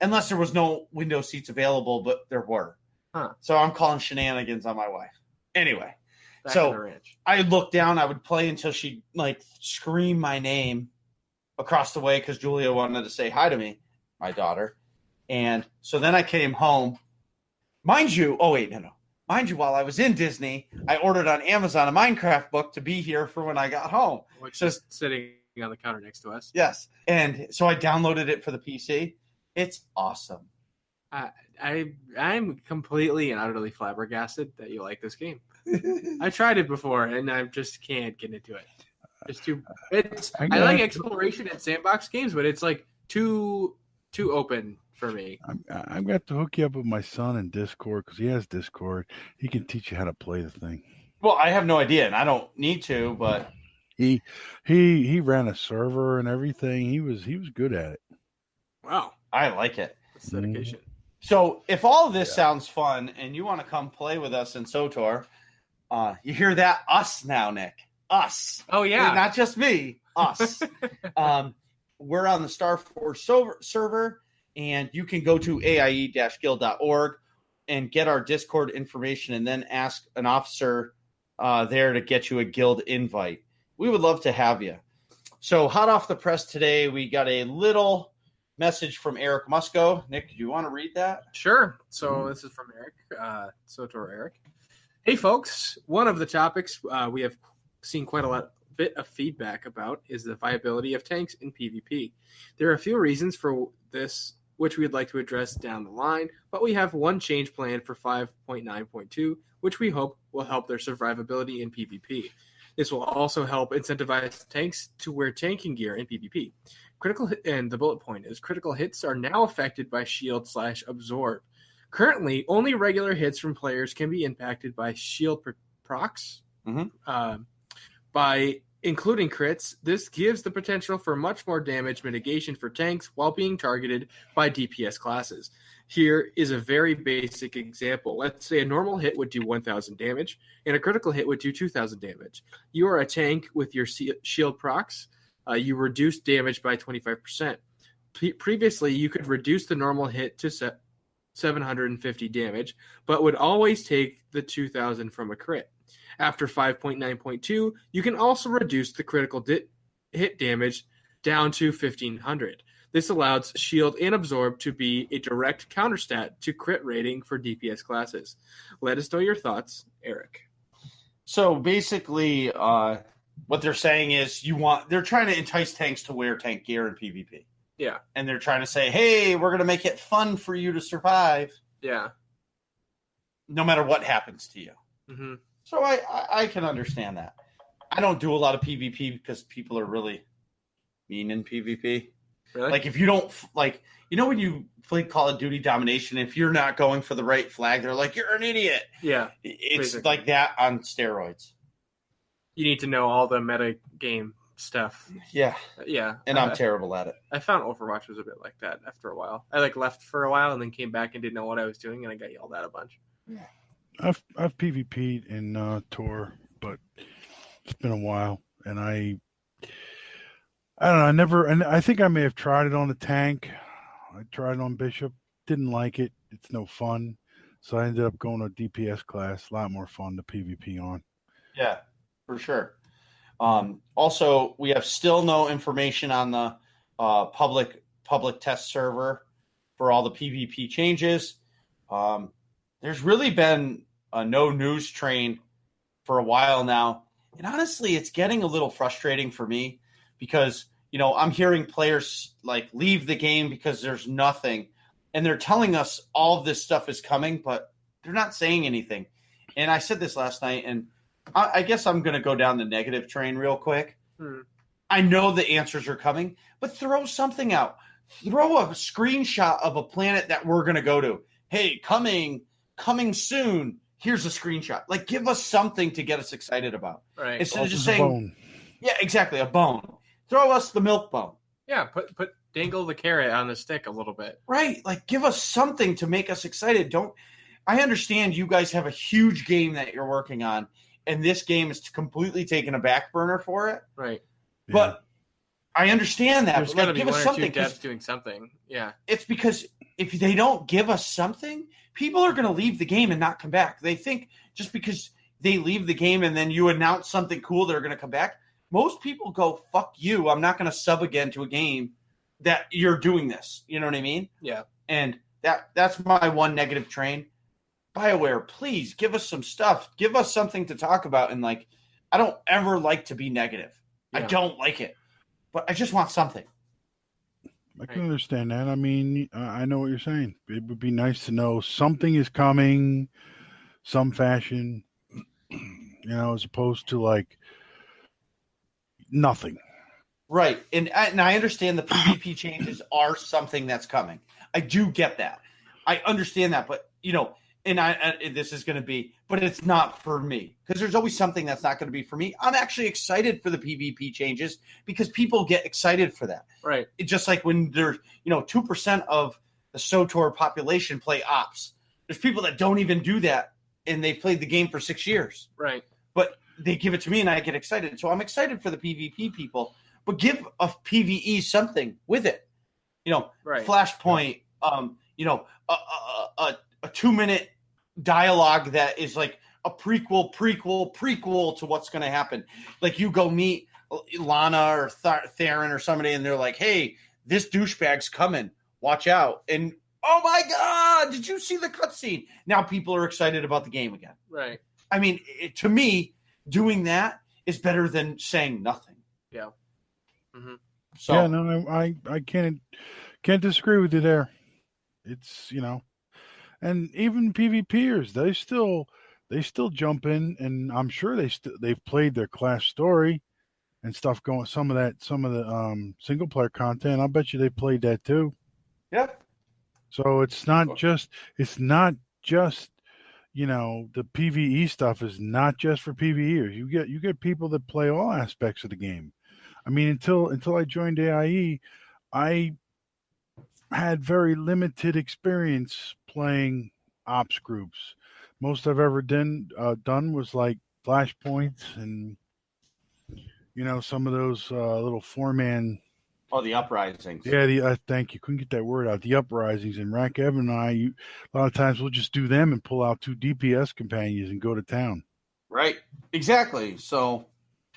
unless there was no window seats available, but there were. Huh. So I'm calling shenanigans on my wife. Anyway, Back so in the ranch. I looked down. I would play until she'd like scream my name across the way because Julia wanted to say hi to me, my daughter. And so then I came home. Mind you, Mind you, while I was in Disney, I ordered on Amazon a Minecraft book to be here for when I got home. Which is sitting on the counter next to us. Yes. And so I downloaded it for the PC. It's awesome. I'm completely and utterly flabbergasted that you like this game. I tried it before and I just can't get into it. I like exploration and sandbox games, but it's like too open for me. I've got to hook you up with my son in Discord because he has Discord. He can teach you how to play the thing. Well, I have no idea, and I don't need to, but he ran a server and everything. He was good at it. Wow, I like it. That's dedication. So, if all of this sounds fun and you want to come play with us in SOTOR, you hear that? Us now, Nick. Us. Oh yeah, not just me. Us. We're on the Star Force server. And you can go to AIE-Guild.org and get our Discord information and then ask an officer there to get you a guild invite. We would love to have you. So hot off the press today, we got a little message from Eric Musco. Nick, do you want to read that? Sure. So this is from Eric, SOTOR Eric. Hey, folks. One of the topics we have seen quite a bit of feedback about is the viability of tanks in PvP. There are a few reasons for this, which we'd like to address down the line, but we have one change planned for 5.9.2, which we hope will help their survivability in PvP. This will also help incentivize tanks to wear tanking gear in PvP. And the bullet point is critical hits are now affected by shield/absorb. Currently, only regular hits from players can be impacted by shield procs. By including crits, this gives the potential for much more damage mitigation for tanks while being targeted by DPS classes. Here is a very basic example. Let's say a normal hit would do 1,000 damage, and a critical hit would do 2,000 damage. You are a tank with your shield procs. You reduce damage by 25%. Previously, you could reduce the normal hit to 750 damage, but would always take the 2,000 from a crit. After 5.9.2, you can also reduce the critical hit damage down to 1,500. This allows shield and absorb to be a direct counterstat to crit rating for DPS classes. Let us know your thoughts, Eric. So basically, what they're saying is they're trying to entice tanks to wear tank gear in PvP. Yeah. And they're trying to say, hey, we're going to make it fun for you to survive. Yeah. No matter what happens to you. Mm-hmm. So I can understand that. I don't do a lot of PvP because people are really mean in PvP. Really? Like if you don't when you play Call of Duty Domination, if you're not going for the right flag, they're like, you're an idiot. Yeah. It's basically like that on steroids. You need to know all the meta game stuff. Yeah. Yeah. And I'm terrible at it. I found Overwatch was a bit like that after a while. I left for a while and then came back and didn't know what I was doing and I got yelled at a bunch. Yeah. I've PvP'd in Tor, but it's been a while, and I don't know. And I think I may have tried it on the tank. I tried it on Bishop, didn't like it. It's no fun, so I ended up going to a DPS class. A lot more fun to PvP on. Yeah, for sure. Also, we have still no information on the public test server for all the PvP changes. There's really been a no news train for a while now. And honestly, it's getting a little frustrating for me because, I'm hearing players leave the game because there's nothing. And they're telling us all of this stuff is coming, but they're not saying anything. And I said this last night, and I guess I'm going to go down the negative train real quick. I know the answers are coming, but throw something out. Throw a screenshot of a planet that we're going to go to. Hey, coming soon. Here's a screenshot. Give us something to get us excited about. Right. Instead of just saying, Yeah, exactly. A bone. Throw us the milk bone. Yeah, put dangle the carrot on the stick a little bit. Right. Like, give us something to make us excited. I understand you guys have a huge game that you're working on, and this game is completely taking a back burner for it. Right. But I understand that. There's got to be give one us or something. two devs doing something. Yeah. It's because if they don't give us something, people are going to leave the game and not come back. They think just because they leave the game and then you announce something cool, they're going to come back. Most people go, fuck you. I'm not going to sub again to a game that you're doing this. You know what I mean? Yeah. And that's my one negative train. BioWare, please give us some stuff. Give us something to talk about. And like, I don't ever like to be negative. Yeah. I don't like it, but I just want something. I can understand that. I mean, I know what you're saying. It would be nice to know something is coming, some fashion, as opposed to like nothing. Right. And I understand the PvP changes are something that's coming. I do get that. I understand that, but and this is going to be, but it's not for me because there's always something that's not going to be for me. I'm actually excited for the PvP changes because people get excited for that. Right. It's just like when there's, 2% of the SOTOR population play ops. There's people that don't even do that and they've played the game for 6 years. Right. But they give it to me and I get excited. So I'm excited for the PvP people, but give a PvE something with it. Right. Flashpoint, a 2-minute dialogue that is like a prequel to what's going to happen. Like you go meet Lana or Theron or somebody and they're like, hey, this douchebag's coming. Watch out. And oh my God, did you see the cutscene? Now people are excited about the game again. Right. I mean, to me, doing that is better than saying nothing. Yeah. Mm-hmm. So yeah, no, I can't disagree with you there. It's, and even PvPers, they still jump in, and I'm sure they've played their class story and stuff going. Some of the single player content, I'll bet you they played that too. Yeah. So it's not just the PvE stuff is not just for PvEers. You get people that play all aspects of the game. I mean, until I joined AIE, I had very limited experience playing ops groups. Most I've ever done was like flashpoints and some of those little 4-man. Oh, the uprisings. Yeah, thank you. Couldn't get that word out. The uprisings. And Rack Evan and I, a lot of times we'll just do them and pull out 2 DPS companions and go to town. Right. Exactly. So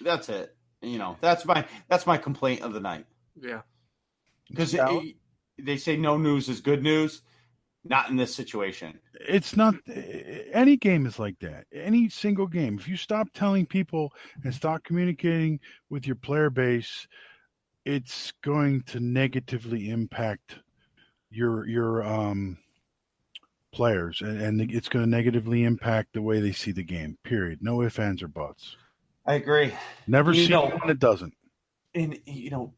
that's it. That's my complaint of the night. Yeah. Because they say no news is good news. Not in this situation. It's not. Any game is like that. Any single game. If you stop telling people and stop communicating with your player base, it's going to negatively impact your players, and it's going to negatively impact the way they see the game. Period. No ifs, ands, or buts. I agree. Never see one that doesn't. And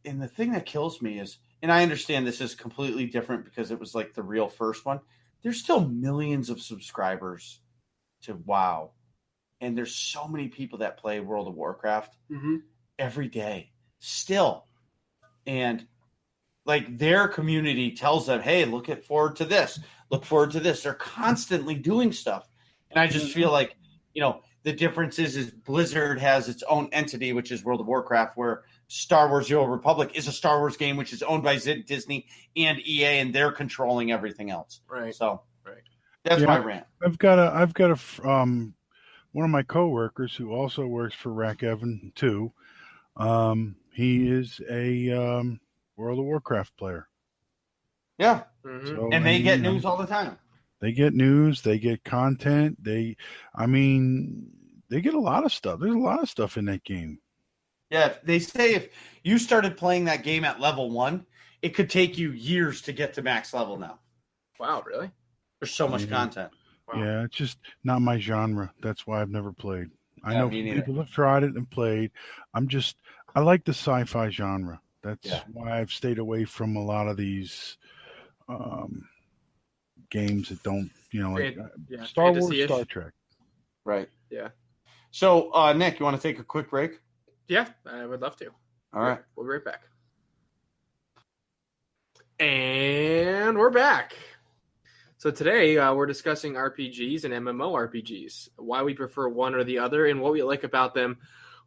and the thing that kills me is, and I understand this is completely different because it was like the real first one. There's still millions of subscribers to WoW, and there's so many people that play World of Warcraft every day still, and like their community tells them, "Hey, look forward to this. Look forward to this." They're constantly doing stuff, and I just feel like the difference is Blizzard has its own entity, which is World of Warcraft, where Star Wars: The Old Republic is a Star Wars game, which is owned by Disney and EA, and they're controlling everything else. Right. So, that's my rant. I've got a one of my coworkers who also works for Rack Evan too. He is a World of Warcraft player. Yeah. Mm-hmm. So, and they get news all the time. They get news. They get content. They get a lot of stuff. There's a lot of stuff in that game. Yeah, they say if you started playing that game at level 1, it could take you years to get to max level now. Wow, really? There's so much content. Wow. Yeah, it's just not my genre. That's why I've never played. I know people neither. have tried it and played. I like the sci-fi genre. That's why I've stayed away from a lot of these games that don't, Star Wars, Star Trek. Right. Yeah. So, Nick, you want to take a quick break? Yeah, I would love to. All right. We'll be right back. And we're back. So today we're discussing RPGs and MMORPGs, why we prefer one or the other, and what we like about them.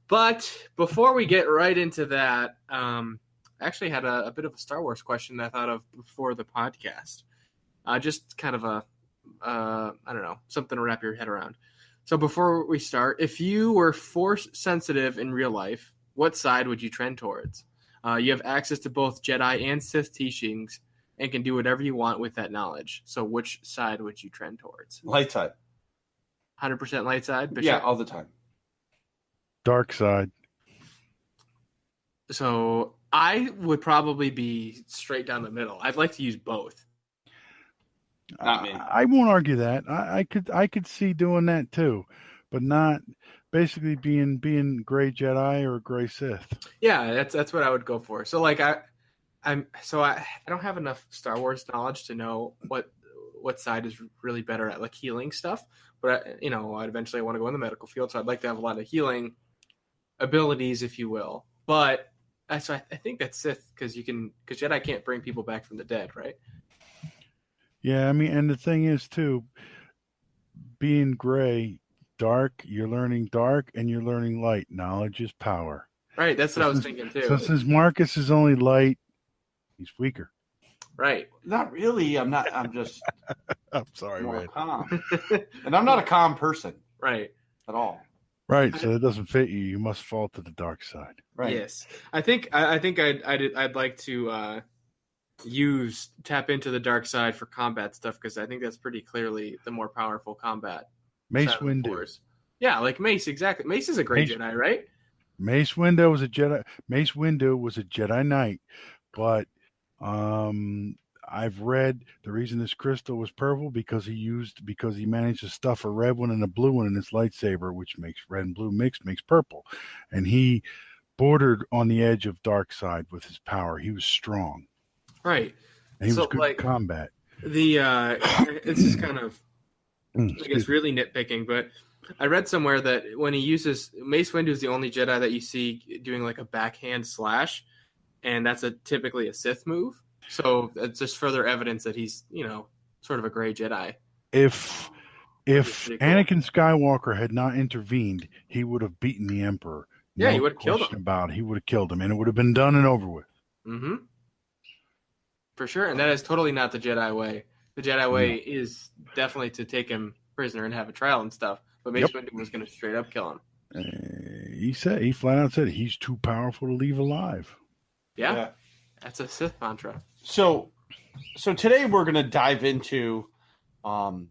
But before we get right into that, I actually had a bit of a Star Wars question that I thought of before the podcast. Just kind of I don't know, something to wrap your head around. So before we start, if you were force sensitive in real life, what side would you trend towards? You have access to both Jedi and Sith teachings and can do whatever you want with that knowledge. So which side would you trend towards? Light side. 100% light side? Bishop? Yeah, all the time. Dark side. So I would probably be straight down the middle. I'd like to use both. Not me. I won't argue that. I could see doing that too, but not basically being gray Jedi or gray Sith. Yeah, that's what I would go for. So like I don't have enough Star Wars knowledge to know what side is really better at like healing stuff. But I'd eventually want to go in the medical field, so I'd like to have a lot of healing abilities, if you will. But so I think that's Sith because Jedi can't bring people back from the dead, right? Yeah, I mean, and the thing is too, being gray, dark, you're learning dark and you're learning light. Knowledge is power. Right, that's what I was thinking too. So since Marcus is only light, he's weaker. Right. Not really. I'm not. I'm just. I'm sorry, more man. calm, and I'm not a calm person. Right. At all. Right, so it doesn't fit you. You must fall to the dark side. Right. Yes, I think I'd like to tap into the dark side for combat stuff because I think that's pretty clearly the more powerful combat. Mace Windu. Yeah, like Mace, exactly. Mace is a great Jedi, right? Mace Windu was a Jedi. Mace Windu was a Jedi Knight, but I've read the reason this crystal was purple because he managed to stuff a red one and a blue one in his lightsaber, which makes red and blue makes purple, and he bordered on the edge of dark side with his power. He was strong, right? And he was good in combat. It's just kind of I guess really nitpicking, but I read somewhere that when he uses Mace Windu is the only Jedi that you see doing like a backhand slash, and that's typically a Sith move. So it's just further evidence that he's, sort of a gray Jedi. If Anakin Skywalker had not intervened, he would have beaten the Emperor. Yeah, he would have killed him. He would have killed him, and it would have been done and over with. Mm-hmm. For sure, and that is totally not the Jedi way. The Jedi way is definitely to take him prisoner and have a trial and stuff. But Mace Windu was going to straight up kill him. He flat out said he's too powerful to leave alive. Yeah. That's a Sith mantra. So today we're going to dive into RPGs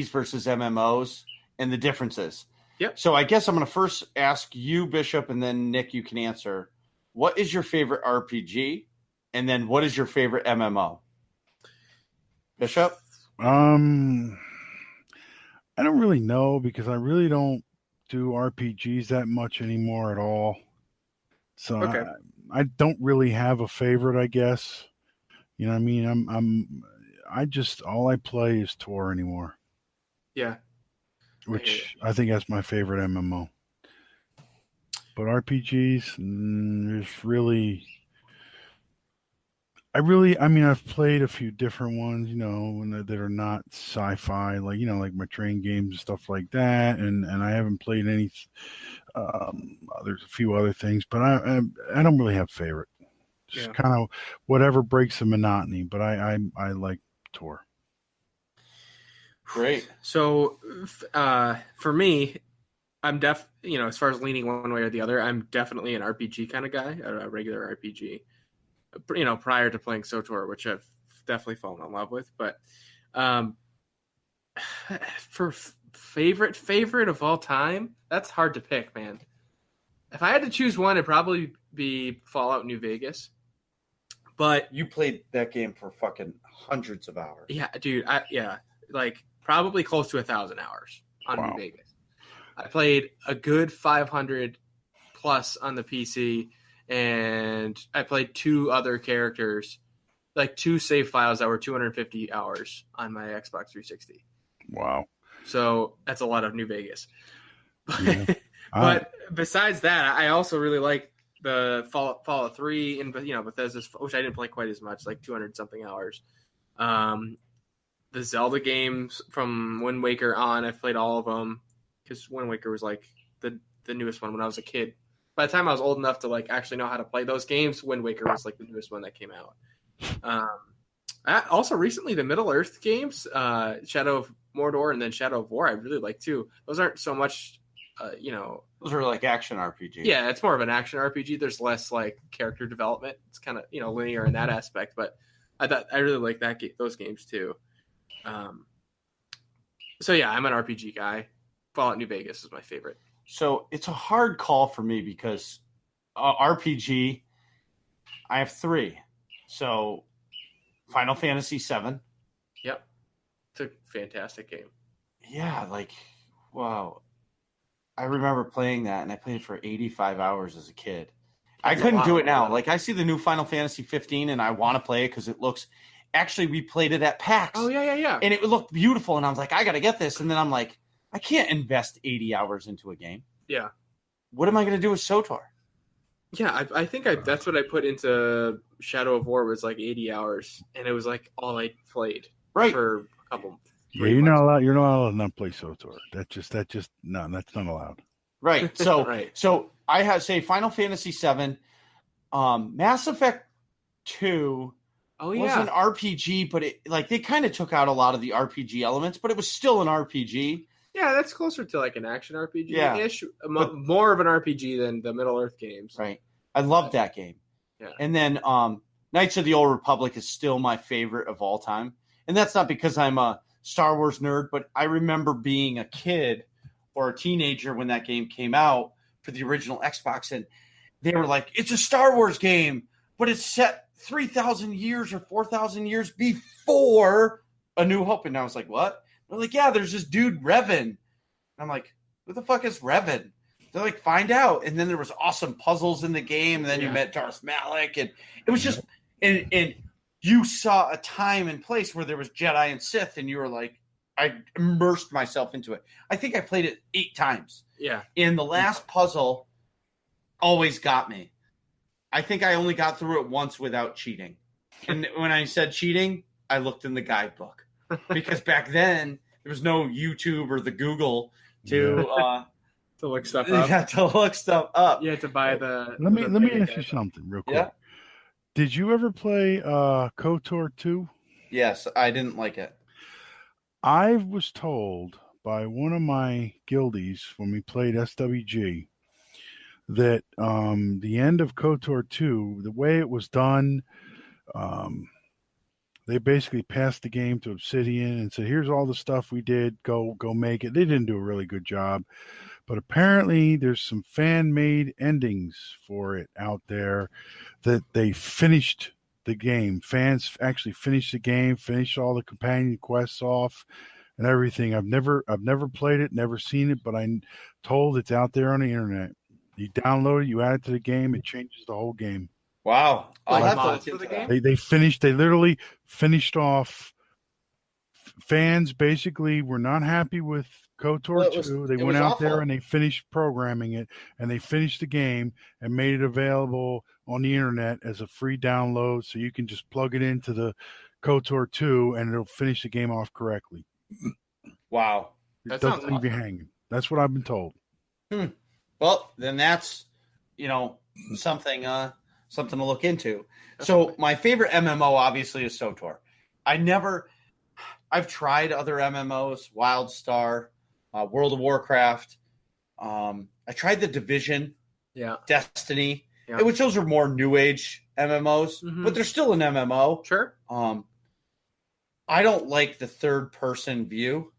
versus MMOs and the differences. Yep. So I guess I'm going to first ask you, Bishop, and then Nick, you can answer. What is your favorite RPG? And then what is your favorite MMO? Bishop? I don't really know because I really don't do RPGs that much anymore at all. So okay. I don't really have a favorite, I guess. You know what I mean? All I play is Tor anymore. Yeah. Which I think that's my favorite MMO. But RPGs, there's really... I've played a few different ones, that are not sci-fi, like my train games and stuff like that. And I haven't played any, there's a few other things, but I don't really have a favorite. Just kind of whatever breaks the monotony, but I like Tor. Great. So, for me, I'm as far as leaning one way or the other, I'm definitely an RPG kind of guy, a regular RPG. Prior to playing SOTOR, which I've definitely fallen in love with. But for favorite of all time, that's hard to pick, man. If I had to choose one, it'd probably be Fallout New Vegas. But you played that game for fucking hundreds of hours. Yeah, dude. Like probably close to 1,000 hours on New Vegas. I played a good 500 plus on the PC. And I played 2 other characters, like 2 save files that were 250 hours on my Xbox 360. Wow. So that's a lot of New Vegas. Yeah. But besides that, I also really like the Fallout 3 and Bethesda's, which I didn't play quite as much, like 200 something hours. The Zelda games from Wind Waker on, I've played all of them because Wind Waker was like the newest one when I was a kid. By the time I was old enough to like actually know how to play those games, Wind Waker was like the newest one that came out. Also recently the Middle Earth games, Shadow of Mordor and then Shadow of War, I really like too. Those aren't so much, those are like action RPG. Yeah, it's more of an action RPG. There's less like character development. It's kind of linear in that aspect, but I really like those games too. So yeah, I'm an RPG guy. Fallout New Vegas is my favorite. So it's a hard call for me because RPG, I have 3. So Final Fantasy VII. Yep. It's a fantastic game. Yeah, like, wow. I remember playing that, and I played it for 85 hours as a kid. I couldn't do it now. Like, I see the new Final Fantasy 15, and I want to play it because it looks... Actually, we played it at PAX. Oh, yeah. And it looked beautiful, and I was like, I got to get this. And then I'm like, I can't invest 80 hours into a game. Yeah. What am I going to do with SOTOR? Yeah, I think that's what I put into Shadow of War was like 80 hours, and it was like all I played for a couple. Yeah, you're not allowed to not play SOTOR. That's no, that's not allowed. Right. So So I have say Final Fantasy VII, Mass Effect 2. Was an RPG, but it like they kind of took out a lot of the RPG elements, but it was still an RPG. Yeah, that's closer to like an action RPG-ish. More of an RPG than the Middle Earth games. Right. I love that game. Yeah. And then Knights of the Old Republic is still my favorite of all time. And that's not because I'm a Star Wars nerd, but I remember being a kid or a teenager when that game came out for the original Xbox, and they were like, it's a Star Wars game, but it's set 3,000 years or 4,000 years before A New Hope. And I was like, what? They're like, yeah, there's this dude, Revan. And I'm like, who the fuck is Revan? They're like, find out. And then there was awesome puzzles in the game. And then you met Darth Malik. And it was just, and you saw a time and place where there was Jedi and Sith. And you were like, I immersed myself into it. I think I played it 8 times. Yeah. And the last puzzle always got me. I think I only got through it once without cheating. And when I said cheating, I looked in the guidebook. Because back then, there was no YouTube or the Google to look stuff up. Yeah, to look stuff up. You had to buy the... Let me ask you something real quick. Yeah. Did you ever play KOTOR 2? Yes, I didn't like it. I was told by one of my guildies when we played SWG that the end of KOTOR 2, the way it was done, they basically passed the game to Obsidian and said, here's all the stuff we did, go make it. They didn't do a really good job. But apparently there's some fan-made endings for it out there that they finished the game. Fans actually finished the game, finished all the companion quests off and everything. I've never played it, never seen it, but I'm told it's out there on the internet. You download it, you add it to the game, it changes the whole game. Wow. I'll have to look into the game. They literally finished off. Fans basically were not happy with KOTOR 2. They went out there and they finished programming it, and they finished the game and made it available on the internet as a free download, so you can just plug it into the KOTOR 2 and it'll finish the game off correctly. Wow. It doesn't leave you hanging. That's what I've been told. Well, then that's, something to look into. So my favorite MMO obviously is SOTOR. I've tried other MMOs, WildStar, World of Warcraft. I tried The Division, Destiny, which those are more new age MMOs, but they're still an MMO. Sure. I don't like the third person view.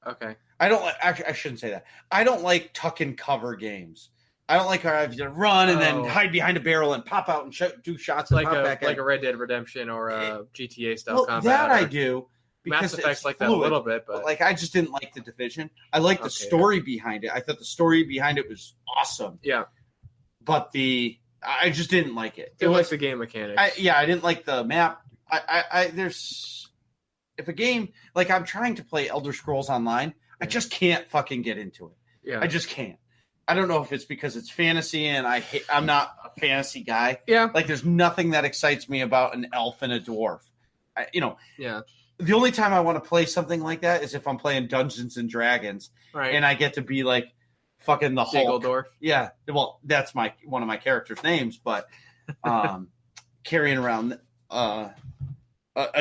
Okay. I shouldn't say that. I don't like tuck and cover games. I don't like how I have to run and then hide behind a barrel and pop out and do shots and like pop back in. Like a Red Dead Redemption or a GTA style combat. That I do. Mass Effect's like that a little bit, but like I just didn't like The Division. I liked the story behind it. I thought the story behind it was awesome. Yeah. But I just didn't like it. It was the game mechanics. I didn't like the map. If a game, like I'm trying to play Elder Scrolls Online, I just can't fucking get into it. Yeah. I just can't. I don't know if it's because it's fantasy and I'm not a fantasy guy. Yeah. Like there's nothing that excites me about an elf and a dwarf. Yeah. The only time I want to play something like that is if I'm playing Dungeons and Dragons, Right. and I get to be like fucking the Hulk. Diggledorf. Yeah, well, that's one of my characters' names, but carrying around a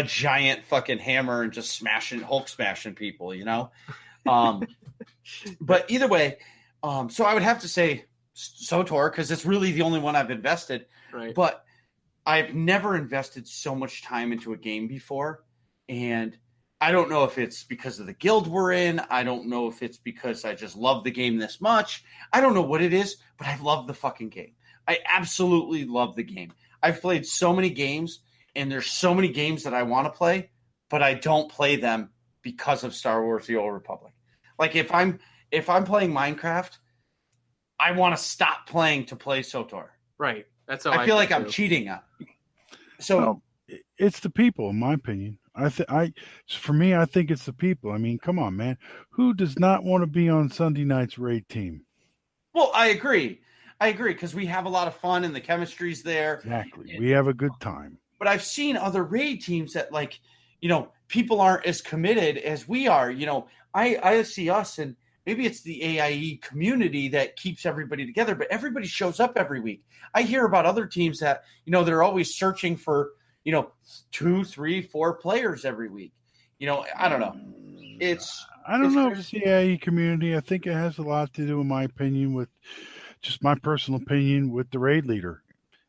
giant fucking hammer and just Hulk smashing people, you know. But either way, so I would have to say SWTOR because it's really the only one I've invested. Right. But I've never invested so much time into a game before. And I don't know if it's because of the guild we're in. I don't know if it's because I just love the game this much. I don't know what it is, but I love the fucking game. I absolutely love the game. I've played so many games, and there's so many games that I want to play, but I don't play them because of Star Wars: The Old Republic. Like if I'm playing Minecraft, I want to stop playing to play SWTOR. Right. That's how I feel like I'm cheating. So it's the people, in my opinion. For me, I think it's the people. I mean, come on, man. Who does not want to be on Sunday night's raid team? Well, I agree because we have a lot of fun and the chemistry's there. Exactly. We have a good time. But I've seen other raid teams that, like, you know, people aren't as committed as we are. You know, I see us, and maybe it's the AIE community that keeps everybody together, but everybody shows up every week. I hear about other teams that, you know, they're always searching for, you know, 2, 3, 4 players every week. You know, I don't know. I don't know if it's the AIE community. I think it has a lot to do, in my opinion, with just my personal opinion, with the raid leader.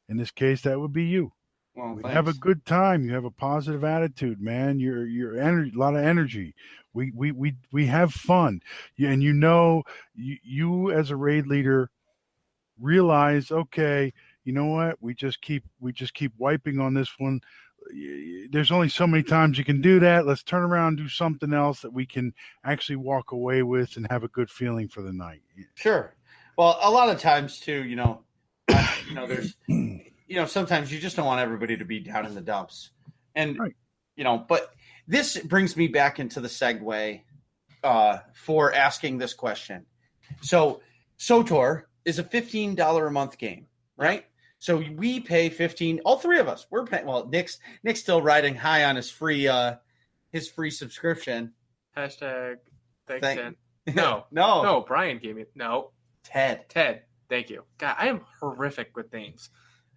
In this case, that would be you. Well, we have a good time. You have a positive attitude, man. You're a lot of energy. We have fun, and you know, you as a raid leader realize, okay, you know what? We just keep wiping on this one. There's only so many times you can do that. Let's turn around and do something else that we can actually walk away with and have a good feeling for the night. Sure. Well, a lot of times too, you know, there's, you know, sometimes you just don't want everybody to be down in the dumps, and right. You know, but this brings me back into the segue for asking this question. So SWTOR is a $15 a month game, right? So we pay $15. All three of us, we're paying. Well, Nick's still riding high on his free subscription. Hashtag thanks, Ted. No. Brian gave me Ted. Thank you. God, I am horrific with names.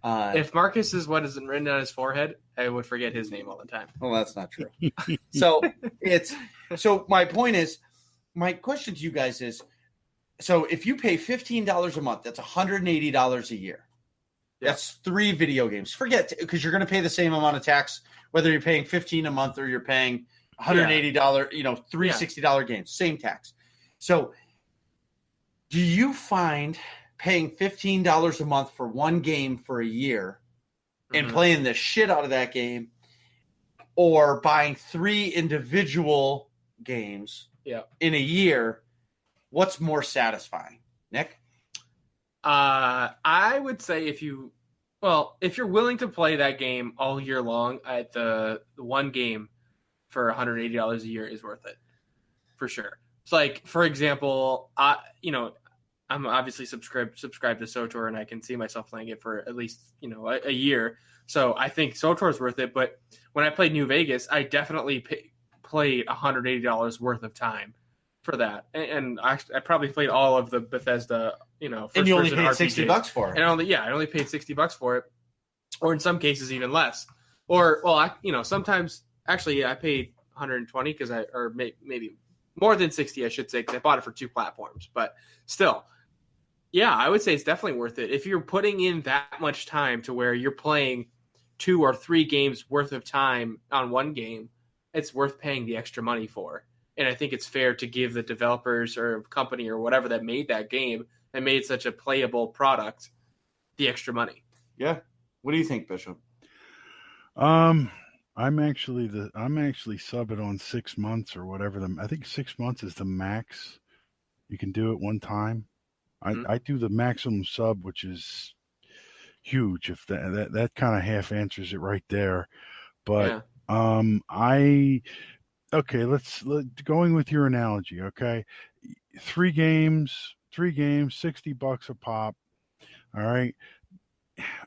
If Marcus is what isn't written on his forehead, I would forget his name all the time. Well, that's not true. So my point is, my question to you guys is, so if you pay $15 a month, that's $180 a year. Yeah. That's 3 video games. Forget, because you're going to pay the same amount of tax whether you're paying $15 a month or you're paying $180. You know, 3 $60 games, same tax. So, do you find paying $15 a month for one game for a year and playing the shit out of that game, or buying 3 individual games in a year, what's more satisfying? Nick? I would say if you're willing to play that game all year long, at the one game for $180 a year is worth it for sure. It's like, for example, I'm obviously subscribed to SWTOR, and I can see myself playing it for at least, a year. So I think SWTOR is worth it. But when I played New Vegas, I definitely played $180 worth of time for that. And I probably played all of the Bethesda, and you only paid RPGs. $60 for it. And I only paid $60 for it, or in some cases even less. Or, sometimes actually I paid $120 or maybe more than $60, I should say, because I bought it for 2 platforms. But still, yeah, I would say it's definitely worth it. If you're putting in that much time to where you're playing 2 or 3 games worth of time on one game, it's worth paying the extra money for. And I think it's fair to give the developers or company or whatever that made that game and made such a playable product the extra money. Yeah. What do you think, Bishop? I'm actually subbing on 6 months or whatever. I think 6 months is the max you can do at one time. I do the maximum sub, which is huge. If that kind of half answers it right there. But let's going with your analogy. Okay, 3 games 3 games, $60 a pop. All right.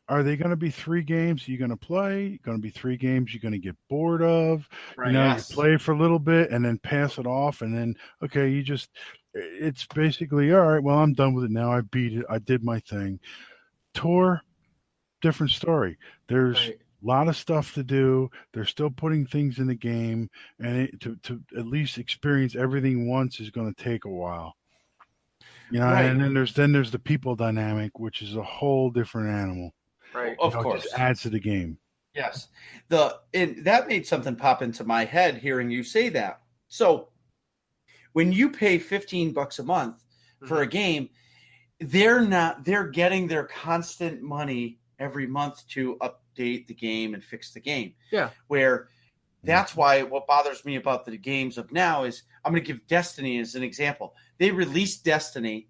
Are they going to be 3 games you're going to play? Going to be 3 games you're going to get bored of? Right. You know, Yes. you play for a little bit and then pass it off, and then okay, it's basically all right. Well, I'm done with it now. I beat it. I did my thing. Tour, different story. There's Right. a lot of stuff to do. They're still putting things in the game, and to at least experience everything once is going to take a while. You know, Right. and then there's the people dynamic, which is a whole different animal. Right. Of You know, it course. just adds to the game. Yes. And that made something pop into my head hearing you say that. So when you pay $15 a month for a game, they're getting their constant money every month to update the game and fix the game. Yeah. Where that's why what bothers me about the games of now is I'm going to give Destiny as an example. They released Destiny,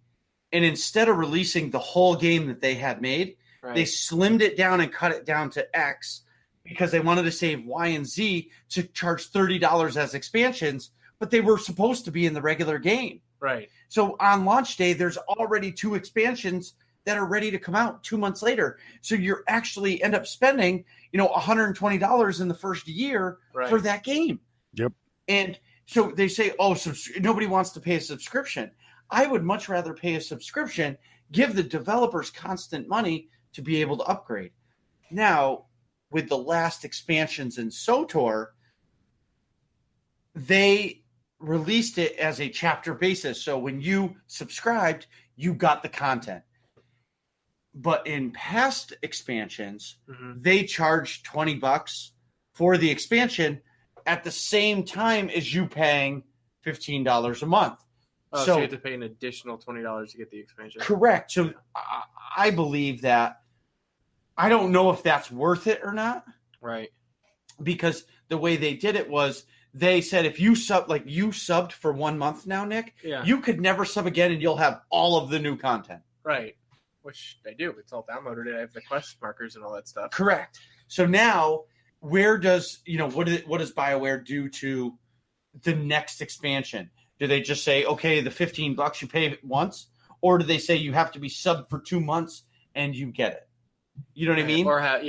and instead of releasing the whole game that they had made, Right. they slimmed it down and cut it down to X because they wanted to save Y and Z to charge $30 as expansions, but they were supposed to be in the regular game. Right. So on launch day, there's already 2 expansions that are ready to come out 2 months later. So you're actually end up spending, $120 in the first year Right. for that game. Yep. And so they say, nobody wants to pay a subscription. I would much rather pay a subscription, give the developers constant money to be able to upgrade. Now, with the last expansions in SOTOR, they released it as a chapter basis. So when you subscribed, you got the content. But in past expansions, they charged $20 for the expansion at the same time as you paying $15 a month. Oh, so you have to pay an additional $20 to get the expansion. Correct. So I believe that I don't know if that's worth it or not. Right. Because the way they did it was they said if you subbed for 1 month now, Nick, Yeah. you could never sub again and you'll have all of the new content. Right. Which they do. It's all downloaded. I have the quest markers and all that stuff. Correct. So now where does, what does BioWare do to the next expansion? Do they just say, okay, the $15 you pay once? Or do they say you have to be subbed for 2 months and you get it? You know what I mean? Or have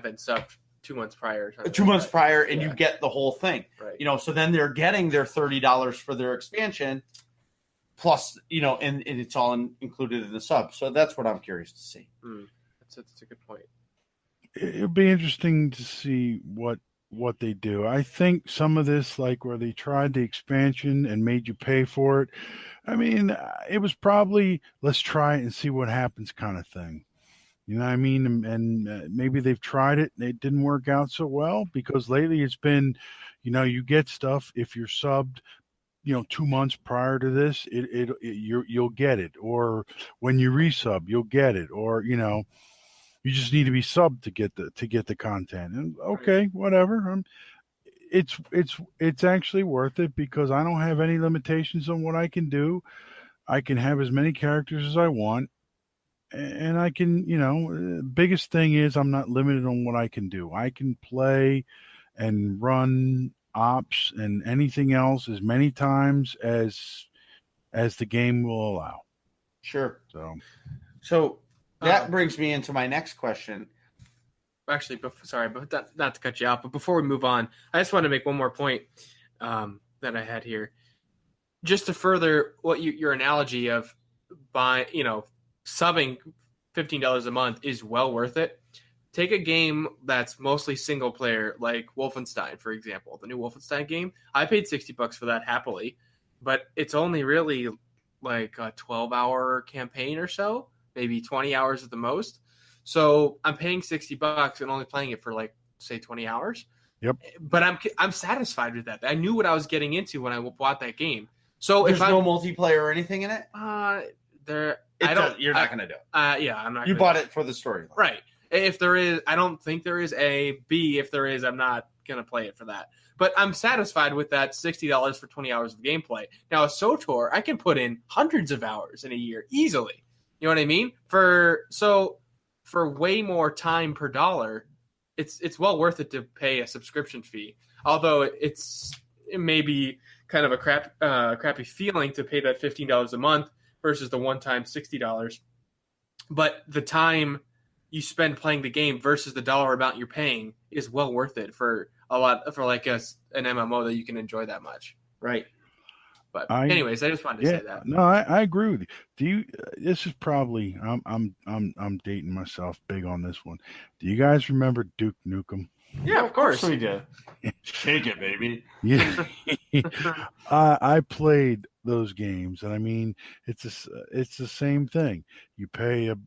it subbed 2 months prior. 2 months prior and you get the whole thing. Right. So then they're getting their $30 for their expansion plus, and it's all included in the sub. So that's what I'm curious to see. That's a good point. It'll be interesting to see what they do. I think some of this, like where they tried the expansion and made you pay for it, I mean, it was probably let's try it and see what happens kind of thing. You know what I mean? And maybe they've tried it and it didn't work out so well because lately it's been, you get stuff if you're subbed, 2 months prior to this, you'll get it. Or when you resub, you'll get it. Or, you just need to be subbed to get the content. And okay, whatever. It's actually worth it because I don't have any limitations on what I can do. I can have as many characters as I want. And I can, biggest thing is I'm not limited on what I can do. I can play and run ops and anything else as many times as the game will allow. Sure. So that brings me into my next question. Actually, sorry, but not to cut you out, but before we move on, I just want to make one more point that I had here. Just to further what your analogy of subbing $15 a month is well worth it. Take a game that's mostly single player, like Wolfenstein, for example, the new Wolfenstein game. I paid $60 for that happily, but it's only really like a 12-hour campaign or so, maybe 20 hours at the most. So I'm paying $60 and only playing it for say 20 hours. Yep. But I'm satisfied with that. I knew what I was getting into when I bought that game. So There's no multiplayer or anything in it? You're not going to do it. Yeah, I'm not. You bought it for the story, right? If there is, I don't think there is. A B, if there is, I'm not going to play it for that. But I'm satisfied with that $60 for 20 hours of gameplay. Now, a SOTOR, I can put in hundreds of hours in a year easily. You know what I mean? For way more time per dollar, it's well worth it to pay a subscription fee. Although it may be kind of a crappy feeling to pay that $15 a month versus the one-time $60. But the time you spend playing the game versus the dollar amount you're paying is well worth it for like an MMO that you can enjoy that much. Right. But anyways, I just wanted to say that. No, I agree with you. Do you? This is probably I'm dating myself big on this one. Do you guys remember Duke Nukem? Yeah, of course we do. Shake it, baby. Yeah, I played those games, and I mean, it's the same thing. You pay a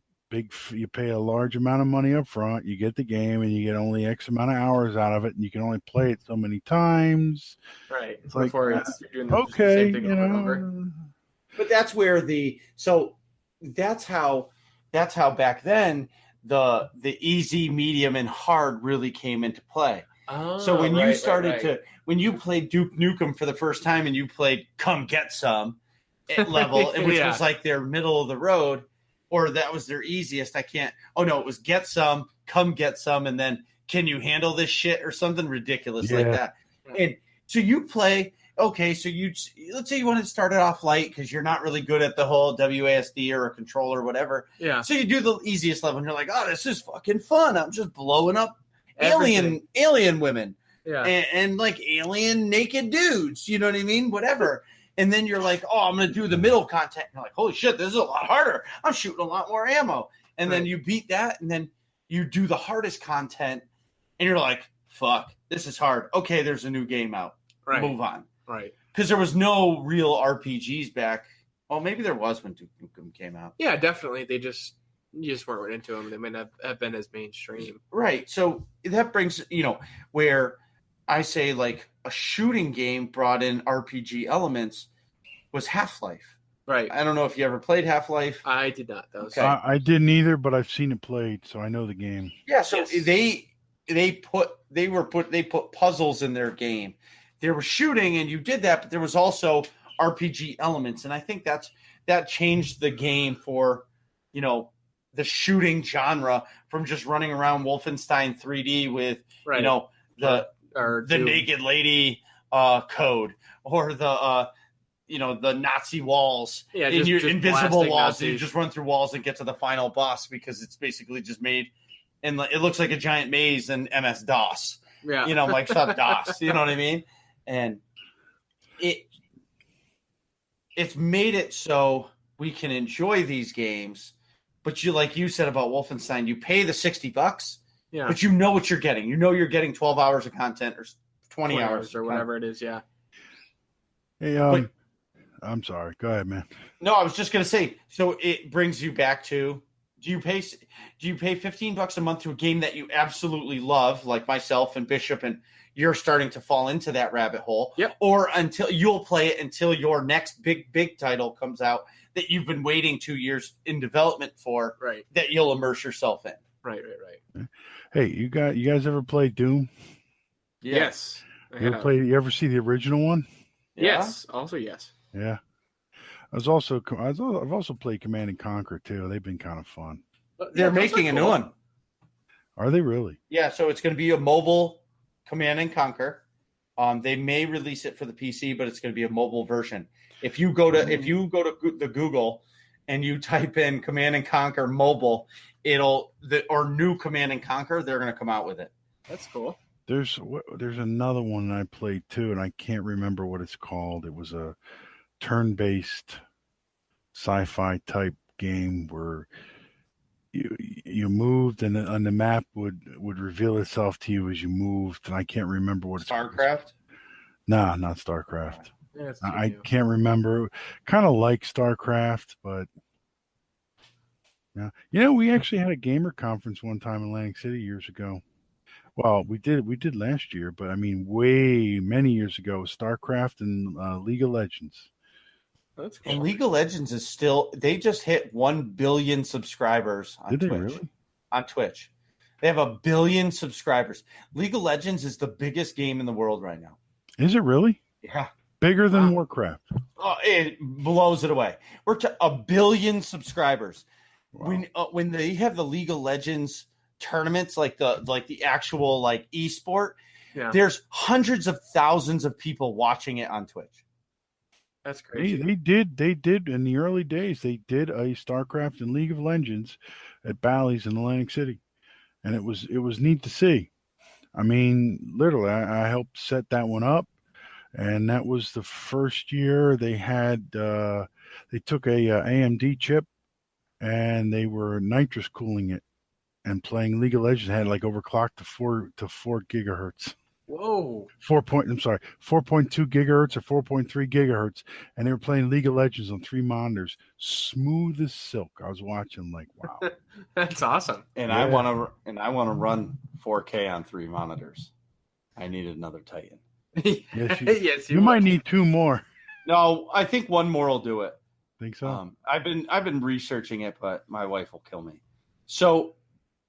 large amount of money up front. You get the game, and you get only X amount of hours out of it, and you can only play it so many times. Right. It's before like, you're doing the okay, same thing over and over. But that's where that's how back then the easy, medium, and hard really came into play. Oh, so when you started when you played Duke Nukem for the first time and you played Come Get Some level, which was like their middle of the road, or that was their easiest. It was Get Some, Come Get Some, and then Can You Handle This Shit or something ridiculous like that. And so you play. Okay, so let's say you want to start it off light because you're not really good at the whole WASD or a controller or whatever. Yeah. So you do the easiest level, and you're like, "Oh, this is fucking fun! I'm just blowing up Everything. alien women, Yeah, and like alien naked dudes. You know what I mean? Whatever." And then you're like, "Oh, I'm gonna do the middle content." And you're like, "Holy shit, this is a lot harder! I'm shooting a lot more ammo." And then you beat that, and then you do the hardest content, and you're like, "Fuck, this is hard." Okay, there's a new game out. Right. Move on. Right. Because there was no real RPGs back. Well, maybe there was when Duke Nukem came out. Yeah, definitely. You just weren't into them. They might not have been as mainstream. Right. So that brings, where I say like a shooting game brought in RPG elements was Half-Life. Right. I don't know if you ever played Half-Life. I did not, though. Okay. I didn't either, but I've seen it played, so I know the game. Yeah. So Yes. they put puzzles in their game. There was shooting, and you did that, but there was also RPG elements, and I think that changed the game for, the shooting genre from just running around Wolfenstein 3D with, the naked lady code or the Nazi walls, just invisible walls. Nazis. You just run through walls and get to the final boss because it's basically just made, and it looks like a giant maze in MS DOS. Yeah. Microsoft DOS. You know what I mean? And it's made it so we can enjoy these games, but like you said about Wolfenstein, you pay the $60, but you know what you're getting. You know you're getting 12 hours of content or 20 hours or whatever it is. Yeah. Hey, I'm sorry. Go ahead, man. No, I was just gonna say. So it brings you back to: do you pay $15 a month to a game that you absolutely love, like myself and Bishop, and you're starting to fall into that rabbit hole? Yep. Or until you'll play it until your next big title comes out that you've been waiting 2 years in development for, Right. that you'll immerse yourself in. Right. Hey, you guys ever play Doom? Yeah. Yes. You ever see the original one? Yes. Also, yes. Yeah. I've also played Command and Conquer too. They've been kind of fun. They're making a new one. Are they really? Yeah, so it's going to be a mobile Command and Conquer. They may release it for the PC, but it's going to be a mobile version. If you go to the Google and you type in Command and Conquer mobile, or new Command and Conquer, they're going to come out with it. That's cool. There's another one I played too, and I can't remember what it's called. It was a turn-based sci-fi type game where you moved, and the map would reveal itself to you as you moved, and I can't remember what it's called. StarCraft? Nah, not StarCraft. Yeah, I can't remember. Kind of like StarCraft, but yeah. We actually had a gamer conference one time in Atlantic City years ago. Well, we did last year, but I mean, many years ago, StarCraft and League of Legends. That's cool. And League of Legends is still, they just hit 1 billion subscribers on Did Twitch. they really? On Twitch. They have 1 billion subscribers. League of Legends is the biggest game in the world right now. Is it really? Yeah. Bigger than Warcraft? Oh, it blows it away. We're to 1 billion subscribers. Wow. When they have the League of Legends tournaments, like the actual esport, there's hundreds of thousands of people watching it on Twitch. That's crazy. They did in the early days. They did a StarCraft and League of Legends at Bally's in Atlantic City, and it was neat to see. I mean, literally, I helped set that one up, and that was the first year they had. They took a AMD chip, and they were nitrous cooling it, and playing League of Legends had like overclocked to 4 gigahertz. Whoa. 4.2 gigahertz or 4.3 gigahertz, and they were playing League of Legends on 3 monitors, smooth as silk. I was watching like, wow. That's awesome. And I want to run 4K on 3 monitors. I need another Titan. Yes, you might need 2 more. No, I think 1 more will do it. Think so? I've been researching it, but my wife will kill me. So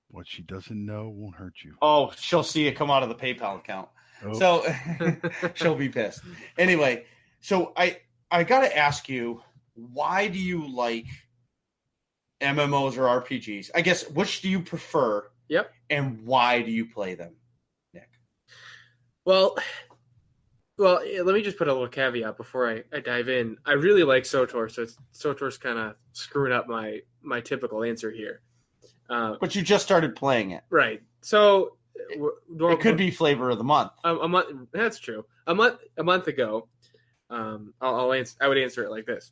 what she doesn't know won't hurt you. Oh, she'll see it come out of the PayPal account. Oh. So she'll be pissed. Anyway, so I got to ask you, why do you like MMOs or RPGs? I guess, which do you prefer? Yep. And why do you play them, Nick? Well, let me just put a little caveat before I dive in. I really like SWTOR, so SWTOR's kind of screwing up my typical answer here. But you just started playing it, right? So it could be flavor of the month. A month. That's true. A month ago, I would answer it like this.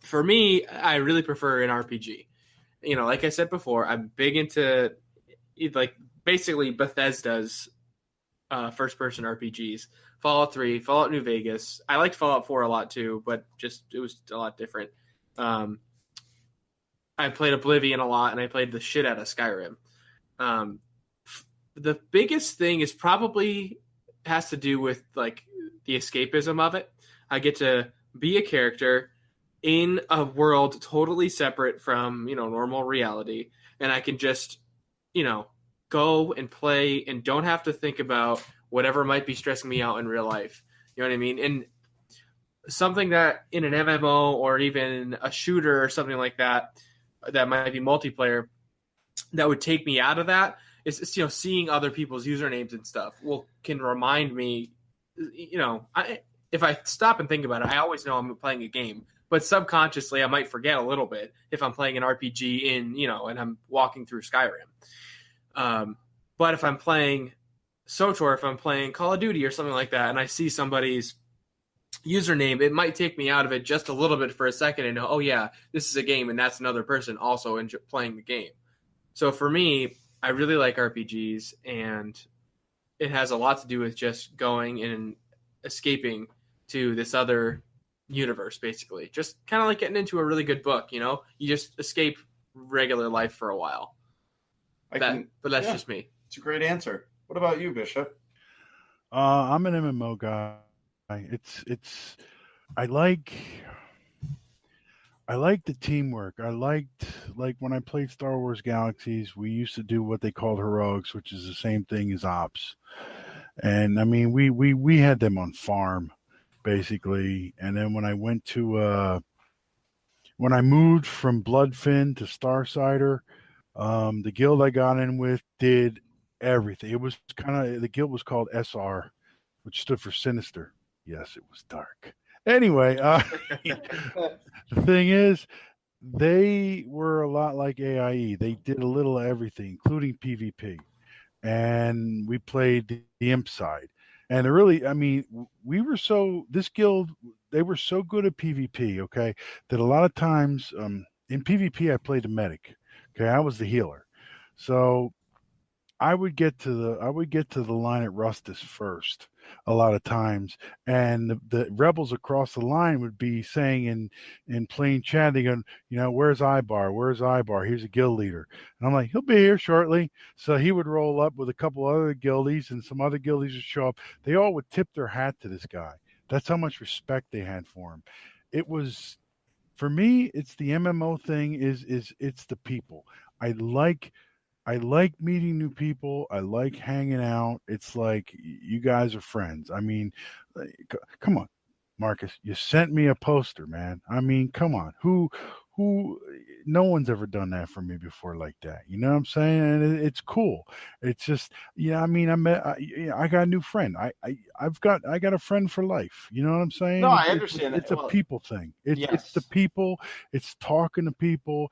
For me, I really prefer an RPG. You know, like I said before, I'm big into like basically Bethesda's first-person RPGs. Fallout 3, Fallout New Vegas. I liked Fallout 4 a lot too, but just it was a lot different. I played Oblivion a lot, and I played the shit out of Skyrim. The biggest thing is probably has to do with like the escapism of it. I get to be a character in a world totally separate from, normal reality, and I can just, go and play and don't have to think about whatever might be stressing me out in real life. You know what I mean? And something that in an MMO or even a shooter or something like that might be multiplayer, that would take me out of that is, seeing other people's usernames and stuff can remind me, if I stop and think about it, I always know I'm playing a game, but subconsciously I might forget a little bit if I'm playing an RPG and I'm walking through Skyrim. But if I'm playing SWTOR, if I'm playing Call of Duty or something like that, and I see somebody's username, it might take me out of it just a little bit for a second and know, oh yeah, this is a game and that's another person also playing the game. So for me, I really like RPGs, and it has a lot to do with just going and escaping to this other universe, basically. Just kind of like getting into a really good book, you just escape regular life for a while. But that's just me. It's a great answer. What about you, Bishop? I'm an MMO guy. It's I like the teamwork. I liked, like when I played Star Wars Galaxies, we used to do what they called heroics, which is the same thing as ops. And I mean, we had them on farm basically. And then when I went to when I moved from Bloodfin to Starsider, the guild I got in with did everything. It was the guild was called SR, which stood for Sinister. Yes, it was dark. Anyway, the thing is, they were a lot like AIE. They did a little of everything, including PvP. And we played the imp side. And this guild, they were so good at PvP, okay, that a lot of times in PvP I played the medic. Okay, I was the healer. So I would get to the line at Rustus first a lot of times, and the rebels across the line would be saying in plain chat, they go, where's Ibar? Where's Ibar? He's a guild leader. And I'm like, he'll be here shortly. So he would roll up with a couple other guildies, and some other guildies would show up. They all would tip their hat to this guy. That's how much respect they had for him. It was, for me, it's the MMO thing is it's the people. I like meeting new people. I like hanging out. It's like you guys are friends. I mean, come on, Marcus, you sent me a poster, man. I mean, come on. Who no one's ever done that for me before like that. You know what I'm saying? And it's cool. It's just, I mean, I got a new friend. I got a friend for life. You know what I'm saying? No, I understand. It's a people thing. It's the people. It's talking to people.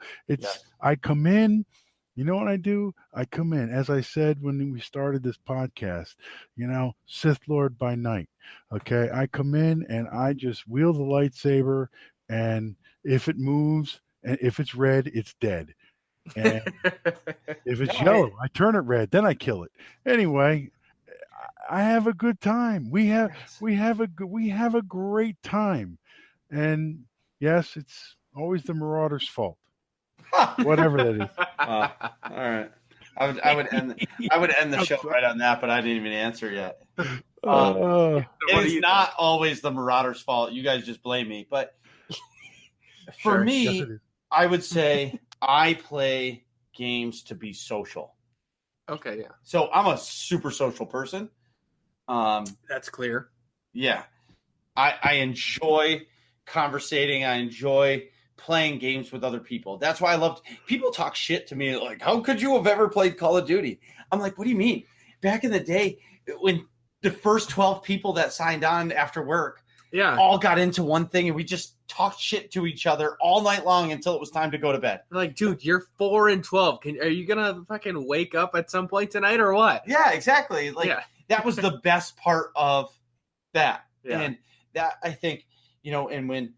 I come in. You know what I do? I come in, as I said when we started this podcast, Sith Lord by night. Okay. I come in and I just wield the lightsaber, and if it moves, and if it's red, it's dead. And if it's yellow, I turn it red, then I kill it. Anyway, I have a good time. We have a great time. And yes, it's always the Marauder's fault. Whatever that is. All right. I would end the show right on that, but I didn't even answer yet. It is not always the Marauder's fault. You guys just blame me. But for me, I would say I play games to be social. Okay, yeah. So I'm a super social person. That's clear. Yeah. I enjoy conversating. I enjoy playing games with other people. That's why I loved people talk shit to me like, how could you have ever played Call of Duty? I'm like, what do you mean? Back in the day, when the first 12 people that signed on after work all got into one thing, and we just talked shit to each other all night long until it was time to go to bed. Like, dude, you're 4 and 12. Are you gonna fucking wake up at some point tonight or what? Yeah, exactly. That was the best part of that. Yeah. And that, I think, and when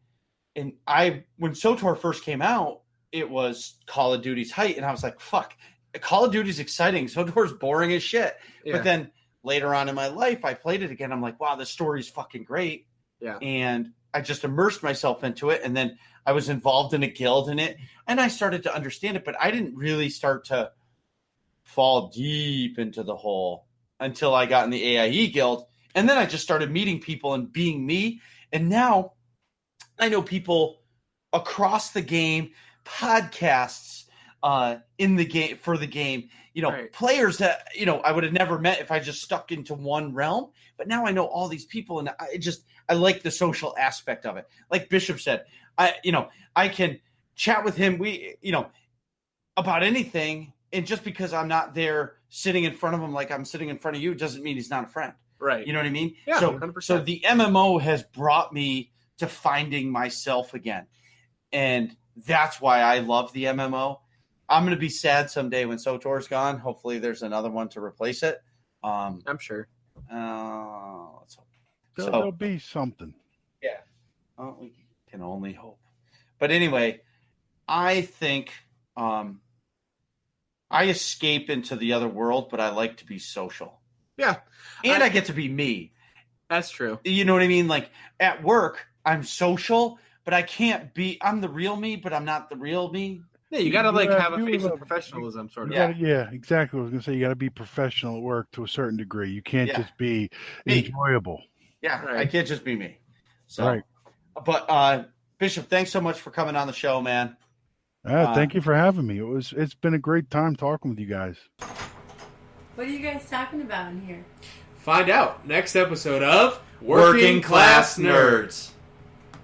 SOTOR first came out, it was Call of Duty's height, and I was like, fuck, Call of Duty's exciting. SOTOR's boring as shit. Yeah. But then later on in my life, I played it again. I'm like, wow, this story's fucking great. Yeah. And I just immersed myself into it, and then I was involved in a guild in it, and I started to understand it, but I didn't really start to fall deep into the hole until I got in the AIE Guild, and then I just started meeting people and being me, and now I know people across the game, podcasts in the game, for the game, players that, I would have never met if I just stuck into one realm. But now I know all these people, and I like the social aspect of it. Like Bishop said, I can chat with him, about anything. And just because I'm not there sitting in front of him like I'm sitting in front of you doesn't mean he's not a friend. Right. You know what I mean? Yeah, so, 100%. So the MMO has brought me to finding myself again. And that's why I love the MMO. I'm going to be sad someday when SOTOR's gone. Hopefully there's another one to replace it. I'm sure. Let's hope. There'll be something. Yeah. Well, we can only hope. But anyway, I think I escape into the other world, but I like to be social. Yeah. And I get to be me. That's true. You know what I mean? Like at work, I'm social, but I can't be – I'm the real me, but I'm not the real me. Yeah, you got to have a face of professionalism, sort of. Yeah, exactly. I was going to say, you got to be professional at work to a certain degree. You can't just be enjoyable. Yeah, right. I can't just be me. So, right. But Bishop, thanks so much for coming on the show, man. Thank you for having me. It's been a great time talking with you guys. What are you guys talking about in here? Find out next episode of Working Class Nerds.